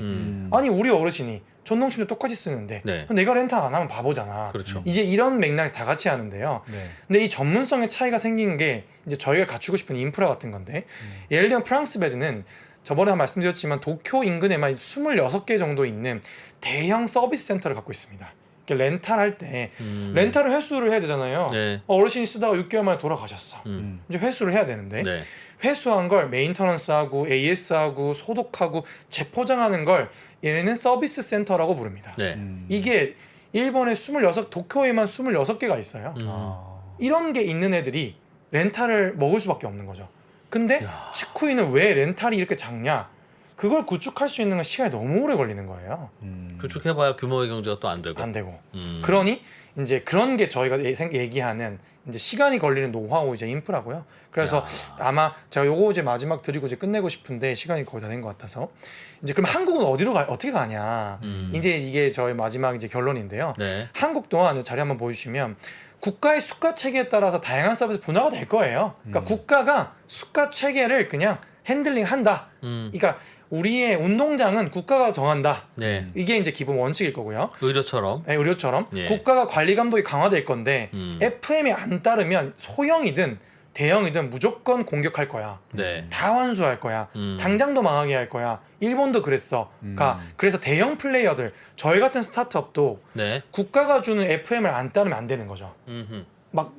아니 우리 어르신이 전동침대 똑같이 쓰는데 네. 내가 렌탈 안 하면 바보잖아. 그렇죠. 이제 이런 맥락에서 다 같이 하는데요. 네. 근데 이 전문성의 차이가 생긴 게 이제 저희가 갖추고 싶은 인프라 같은 건데 예를 들면 프랑스 베드는 저번에 말씀드렸지만 도쿄 인근에만 26개 정도 있는 대형 서비스 센터를 갖고 있습니다. 이렇게 렌탈할 때 렌탈을 회수를 해야 되잖아요. 네. 어르신이 쓰다가 6개월 만에 돌아가셨어. 이제 회수를 해야 되는데 네. 회수한 걸 메인터넌스하고 AS하고 소독하고 재포장하는 걸 얘네는 서비스 센터라고 부릅니다. 네. 이게 일본에 도쿄에만 26개가 있어요. 이런 게 있는 애들이 렌탈을 먹을 수밖에 없는 거죠. 근데 치쿠이는 왜 렌탈이 이렇게 작냐? 그걸 구축할 수 있는 건 시간이 너무 오래 걸리는 거예요. 구축해봐야 규모의 경제가 또 안 되고. 안 되고. 그러니 이제 그런 게 저희가 얘기하는 이제 시간이 걸리는 노하우이자 인프라고요. 그래서 아마 제가 요거 이제 마지막 드리고 이제 끝내고 싶은데 시간이 거의 다 된 것 같아서 이제 그럼 한국은 어떻게 가냐? 이제 이게 저희 마지막 이제 결론인데요. 네. 한국 동안 자리 한번 보여주시면 국가의 수가 체계에 따라서 다양한 서비스 분화가 될 거예요. 그러니까 국가가 수가 체계를 그냥 핸들링한다. 그러니까 우리의 운동장은 국가가 정한다. 네. 이게 이제 기본 원칙일 거고요. 의료처럼. 네, 의료처럼 예. 국가가 관리 감독이 강화될 건데 FM이 안 따르면 소형이든 대형이든 무조건 공격할 거야. 네. 다 환수할 거야. 당장도 망하게 할 거야. 일본도 그랬어. 그래서 대형 플레이어들, 저희 같은 스타트업도 네. 국가가 주는 FM을 안 따르면 안 되는 거죠. 막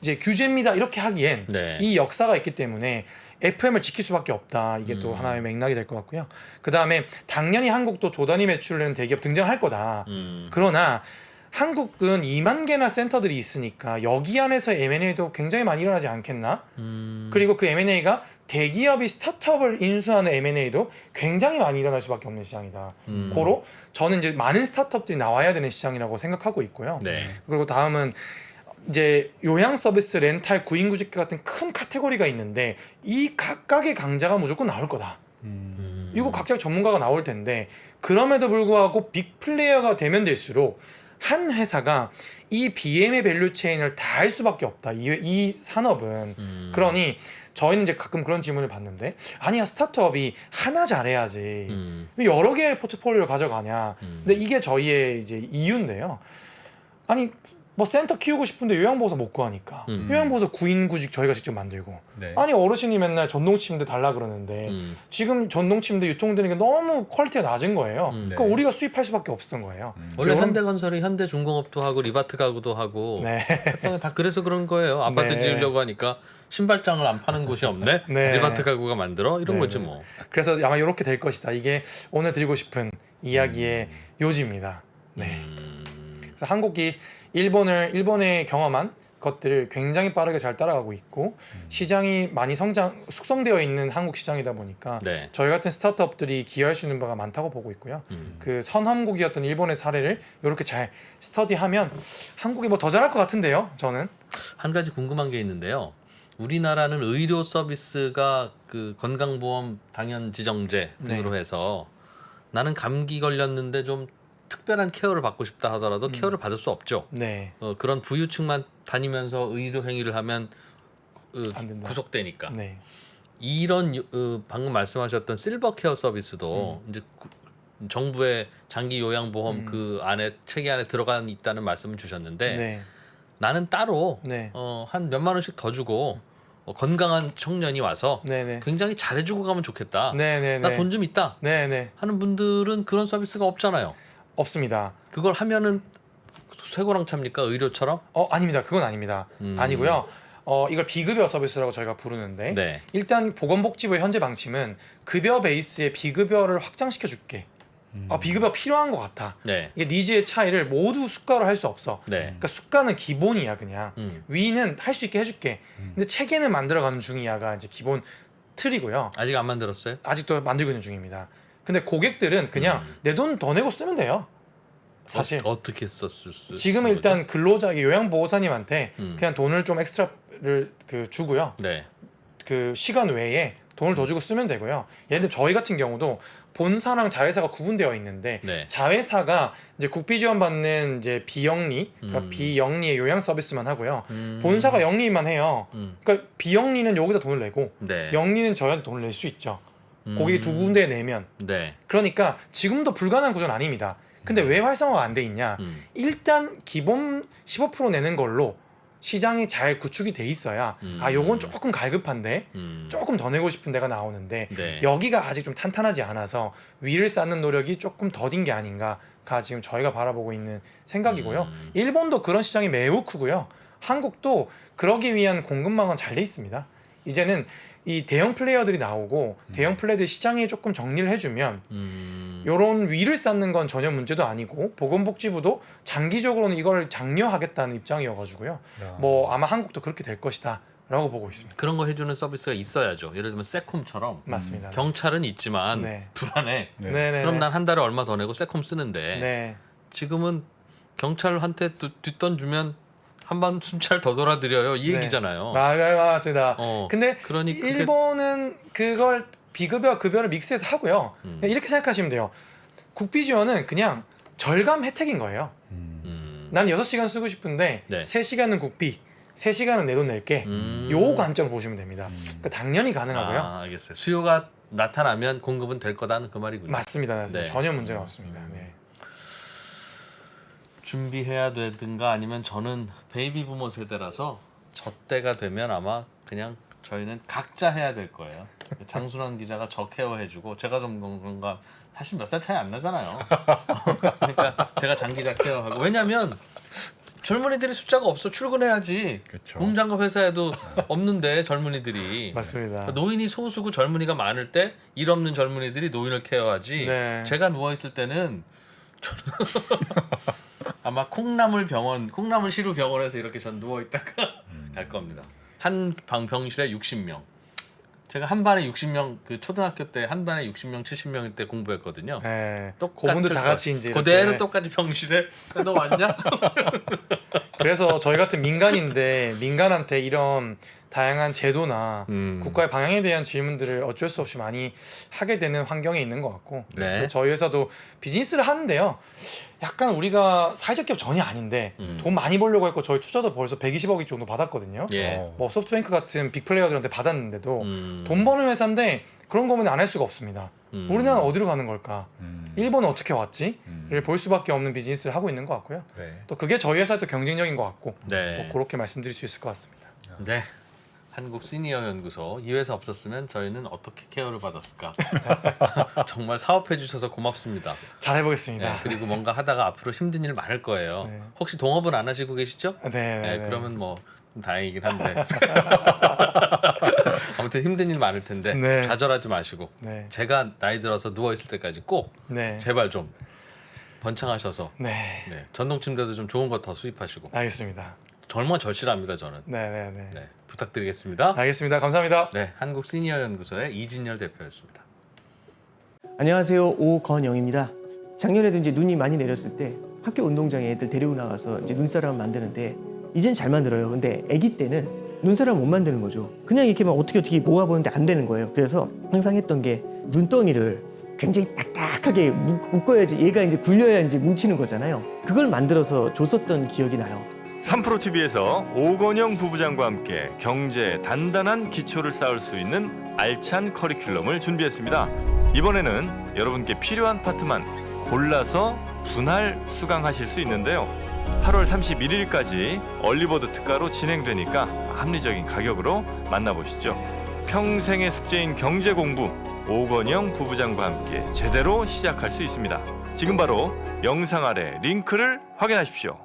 이제 규제입니다 이렇게 하기엔 네. 이 역사가 있기 때문에 FM을 지킬 수밖에 없다. 이게 또 하나의 맥락이 될 것 같고요. 그 다음에 당연히 한국도 조단위 매출을 내는 대기업 등장할 거다. 그러나 한국은 2만 개나 센터들이 있으니까 여기 안에서 M&A도 굉장히 많이 일어나지 않겠나? 그리고 그 M&A가 대기업이 스타트업을 인수하는 M&A도 굉장히 많이 일어날 수밖에 없는 시장이다. 고로 저는 이제 많은 스타트업들이 나와야 되는 시장이라고 생각하고 있고요. 네. 그리고 다음은 이제 요양 서비스, 렌탈, 구인구직 같은 큰 카테고리가 있는데 이 각각의 강자가 무조건 나올 거다. 이거 각자 전문가가 나올 텐데 그럼에도 불구하고 빅 플레이어가 되면 될수록 한 회사가 이 BM의 밸류 체인을 다 할 수밖에 없다. 이 산업은. 그러니 저희는 이제 가끔 그런 질문을 받는데 아니야 스타트업이 하나 잘해야지 왜 여러 개의 포트폴리오를 가져가냐. 근데 이게 저희의 이제 이유인데요. 아니 뭐 센터 키우고 싶은데 요양보호사 못 구하니까 요양보호사 구인구직 저희가 직접 만들고 네. 아니 어르신이 맨날 전동침대 달라 그러는데 지금 전동침대 유통되는 게 너무 퀄리티가 낮은 거예요. 그러니까 네. 우리가 수입할 수밖에 없었던 거예요. 원래 요런- 현대건설이 현대중공업도 하고 리바트 가구도 하고 네. 다 그래서 그런 거예요. 아파트 네. 지으려고 하니까 신발장을 안 파는 곳이 없네. 네. 리바트 가구가 만들어 이런 네. 거지 뭐. 그래서 아마 이렇게 될 것이다. 이게 오늘 드리고 싶은 이야기의 요지입니다. 네. 그래서 한국이 일본의 경험한 것들을 굉장히 빠르게 잘 따라가고 있고 시장이 많이 숙성되어 있는 한국 시장이다 보니까 네. 저희 같은 스타트업들이 기여할 수 있는 바가 많다고 보고 있고요. 그 선험국이었던 일본의 사례를 이렇게 잘 스터디하면 한국이 뭐 더 잘할 것 같은데요. 저는. 한 가지 궁금한 게 있는데요. 우리나라는 의료 서비스가 그 건강보험 당연 지정제 등으로 해서 나는 감기 걸렸는데 좀 특별한 케어를 받고 싶다 하더라도 케어를 받을 수 없죠. 네. 그런 부유층만 다니면서 의료 행위를 하면 안 된다. 구속되니까. 네. 이런 방금 말씀하셨던 실버 케어 서비스도 이제 정부의 장기 요양보험 그 안에 체계 안에 들어가 있다는 말씀을 주셨는데 네. 나는 따로 네. 한 몇만 원씩 더 주고 건강한 청년이 와서 네네. 굉장히 잘해주고 가면 좋겠다. 네네네. 나 돈 좀 있다 네네. 하는 분들은 그런 서비스가 없잖아요. 없습니다. 그걸 하면은 쇠고랑 찹니까 의료처럼? 아닙니다. 그건 아닙니다. 아니고요. 이걸 비급여 서비스라고 저희가 부르는데 네. 일단 보건복지부의 현재 방침은 급여 베이스의 비급여를 확장시켜 줄게. 비급여 필요한 것 같아. 네. 이게 니즈의 차이를 모두 수가로 할 수 없어. 네. 그러니까 수가는 기본이야 그냥. 위는 할 수 있게 해줄게. 근데 체계는 만들어가는 중이야가 이제 기본 틀이고요. 아직 안 만들었어요? 아직도 만들고 있는 중입니다. 근데 고객들은 그냥 내 돈 더 내고 쓰면 돼요. 사실 어떻게 썼을 수? 지금은 일단 근로자 요양보호사님한테 그냥 돈을 좀 엑스트라를 주고요. 네. 그 시간 외에 돈을 더 주고 쓰면 되고요. 예를 들면 저희 같은 경우도 본사랑 자회사가 구분되어 있는데 네. 자회사가 이제 국비 지원 받는 이제 비영리, 그러니까 비영리의 요양 서비스만 하고요. 본사가 영리만 해요. 그러니까 비영리는 여기다 돈을 내고 네. 영리는 저희한테 돈을 낼 수 있죠. 거기 두 군데 내면. 네. 그러니까 지금도 불가능한 구조는 아닙니다. 근데 왜 활성화가 안 돼 있냐? 일단 기본 15% 내는 걸로 시장이 잘 구축이 돼 있어야 아 요건 조금 갈급한데 조금 더 내고 싶은 데가 나오는데 네. 여기가 아직 좀 탄탄하지 않아서 위를 쌓는 노력이 조금 더딘 게 아닌가가 지금 저희가 바라보고 있는 생각이고요. 일본도 그런 시장이 매우 크고요. 한국도 그러기 위한 공급망은 잘 돼 있습니다. 이제는 이 대형 플레이어들이 나오고 대형 플레이어들 시장에 조금 정리를 해주면 요런 위를 쌓는 건 전혀 문제도 아니고 보건복지부도 장기적으로는 이걸 장려하겠다는 입장이어가지고요. 뭐 아마 한국도 그렇게 될 것이다 라고 보고 있습니다. 그런 거 해주는 서비스가 있어야죠. 예를 들면 세콤처럼 맞습니다. 경찰은 있지만 네. 불안해. 네. 네네. 그럼 난 한 달에 얼마 더 내고 세콤 쓰는데 네. 지금은 경찰한테 뒷돈 주면 한번 순찰 더 돌아드려요 이 네. 얘기잖아요. 맞습니다. 근데 그러니 그게- 일본은 그걸 비급여 급여를 믹스해서 하고요. 그냥 이렇게 생각하시면 돼요. 국비 지원은 그냥 절감 혜택인 거예요. 난 6시간 쓰고 싶은데 네. 3시간은 국비, 3시간은 내 돈 낼게. 요 관점을 보시면 됩니다. 그러니까 당연히 가능하고요. 아, 알겠어요. 수요가 나타나면 공급은 될 거다는 그 말이군요. 맞습니다. 네. 전혀 문제가 없습니다. 네. 준비해야 되든가 아니면 저는 베이비 부모 세대라서 저 때가 되면 아마 그냥 저희는 각자 해야 될 거예요. 장순환 기자가 저 케어해주고 제가 좀 건가 사실 몇 살 차이 안 나잖아요. 그러니까 제가 장 기자 케어하고 왜냐면 젊은이들이 숫자가 없어 출근해야지. 그쵸. 공장과 회사에도 없는데 젊은이들이 맞습니다. 그러니까 노인이 소수고 젊은이가 많을 때 일 없는 젊은이들이 노인을 케어하지. 네. 제가 누워 있을 때는 저는 아마 콩나물 시루 병원에서 이렇게 전 누워 있다가 갈 겁니다. 한 방 병실에 60명. 제가 한 반에 60명 그 초등학교 때 한 반에 60명 70명일 때 공부했거든요. 네. 똑같을 그분들 다 거. 같이 이제 그대로 이렇게. 똑같이 병실에 너 왔냐? 그래서 저희 같은 민간인데 민간한테 이런 다양한 제도나 국가의 방향에 대한 질문들을 어쩔 수 없이 많이 하게 되는 환경에 있는 것 같고 네. 저희 회사도 비즈니스를 하는데요. 약간 우리가 사회적 기업 전혀 아닌데 돈 많이 벌려고 했고 저희 투자도 벌써 120억 정도 받았거든요. 예. 뭐 소프트뱅크 같은 빅플레이어들한테 받았는데도 돈 버는 회사인데 그런 거면 안 할 수가 없습니다. 우리나라는 어디로 가는 걸까? 일본은 어떻게 왔지? 를 볼 수밖에 없는 비즈니스를 하고 있는 것 같고요. 네. 또 그게 저희 회사도 경쟁력인 것 같고 네. 뭐 그렇게 말씀드릴 수 있을 것 같습니다. 네. 한국 시니어 연구소 이 회사 없었으면 저희는 어떻게 케어를 받았을까? 정말 사업해 주셔서 고맙습니다. 잘해보겠습니다. 네, 그리고 뭔가 하다가 앞으로 힘든 일 많을 거예요. 네. 혹시 동업은 안 하시고 계시죠? 네. 그러면 뭐 좀 다행이긴 한데 아무튼 힘든 일 많을 텐데 네. 좌절하지 마시고 네. 제가 나이 들어서 누워 있을 때까지 꼭 네. 제발 좀 번창하셔서 네. 네, 전동 침대도 좀 좋은 거 더 수입하시고 알겠습니다. 정말 절실합니다 저는. 네. 네, 부탁드리겠습니다. 알겠습니다. 감사합니다. 네, 한국 시니어 연구소의 이진열 대표였습니다. 안녕하세요. 오건영입니다. 작년에도 이제 눈이 많이 내렸을 때 학교 운동장에 애들 데리고 나가서 이제 눈사람 만드는데 이젠 잘 만들어요. 근데 아기 때는 눈사람 못 만드는 거죠. 그냥 이렇게 막 어떻게 모아보는데 안 되는 거예요. 그래서 항상 했던 게 눈덩이를 굉장히 딱딱하게 묶어야지 얘가 이제 굴려야 이제 뭉치는 거잖아요. 그걸 만들어서 줬었던 기억이 나요. 3프로TV에서 오건영 부부장과 함께 경제에 단단한 기초를 쌓을 수 있는 알찬 커리큘럼을 준비했습니다. 이번에는 여러분께 필요한 파트만 골라서 분할 수강하실 수 있는데요. 8월 31일까지 얼리버드 특가로 진행되니까 합리적인 가격으로 만나보시죠. 평생의 숙제인 경제 공부, 오건영 부부장과 함께 제대로 시작할 수 있습니다. 지금 바로 영상 아래 링크를 확인하십시오.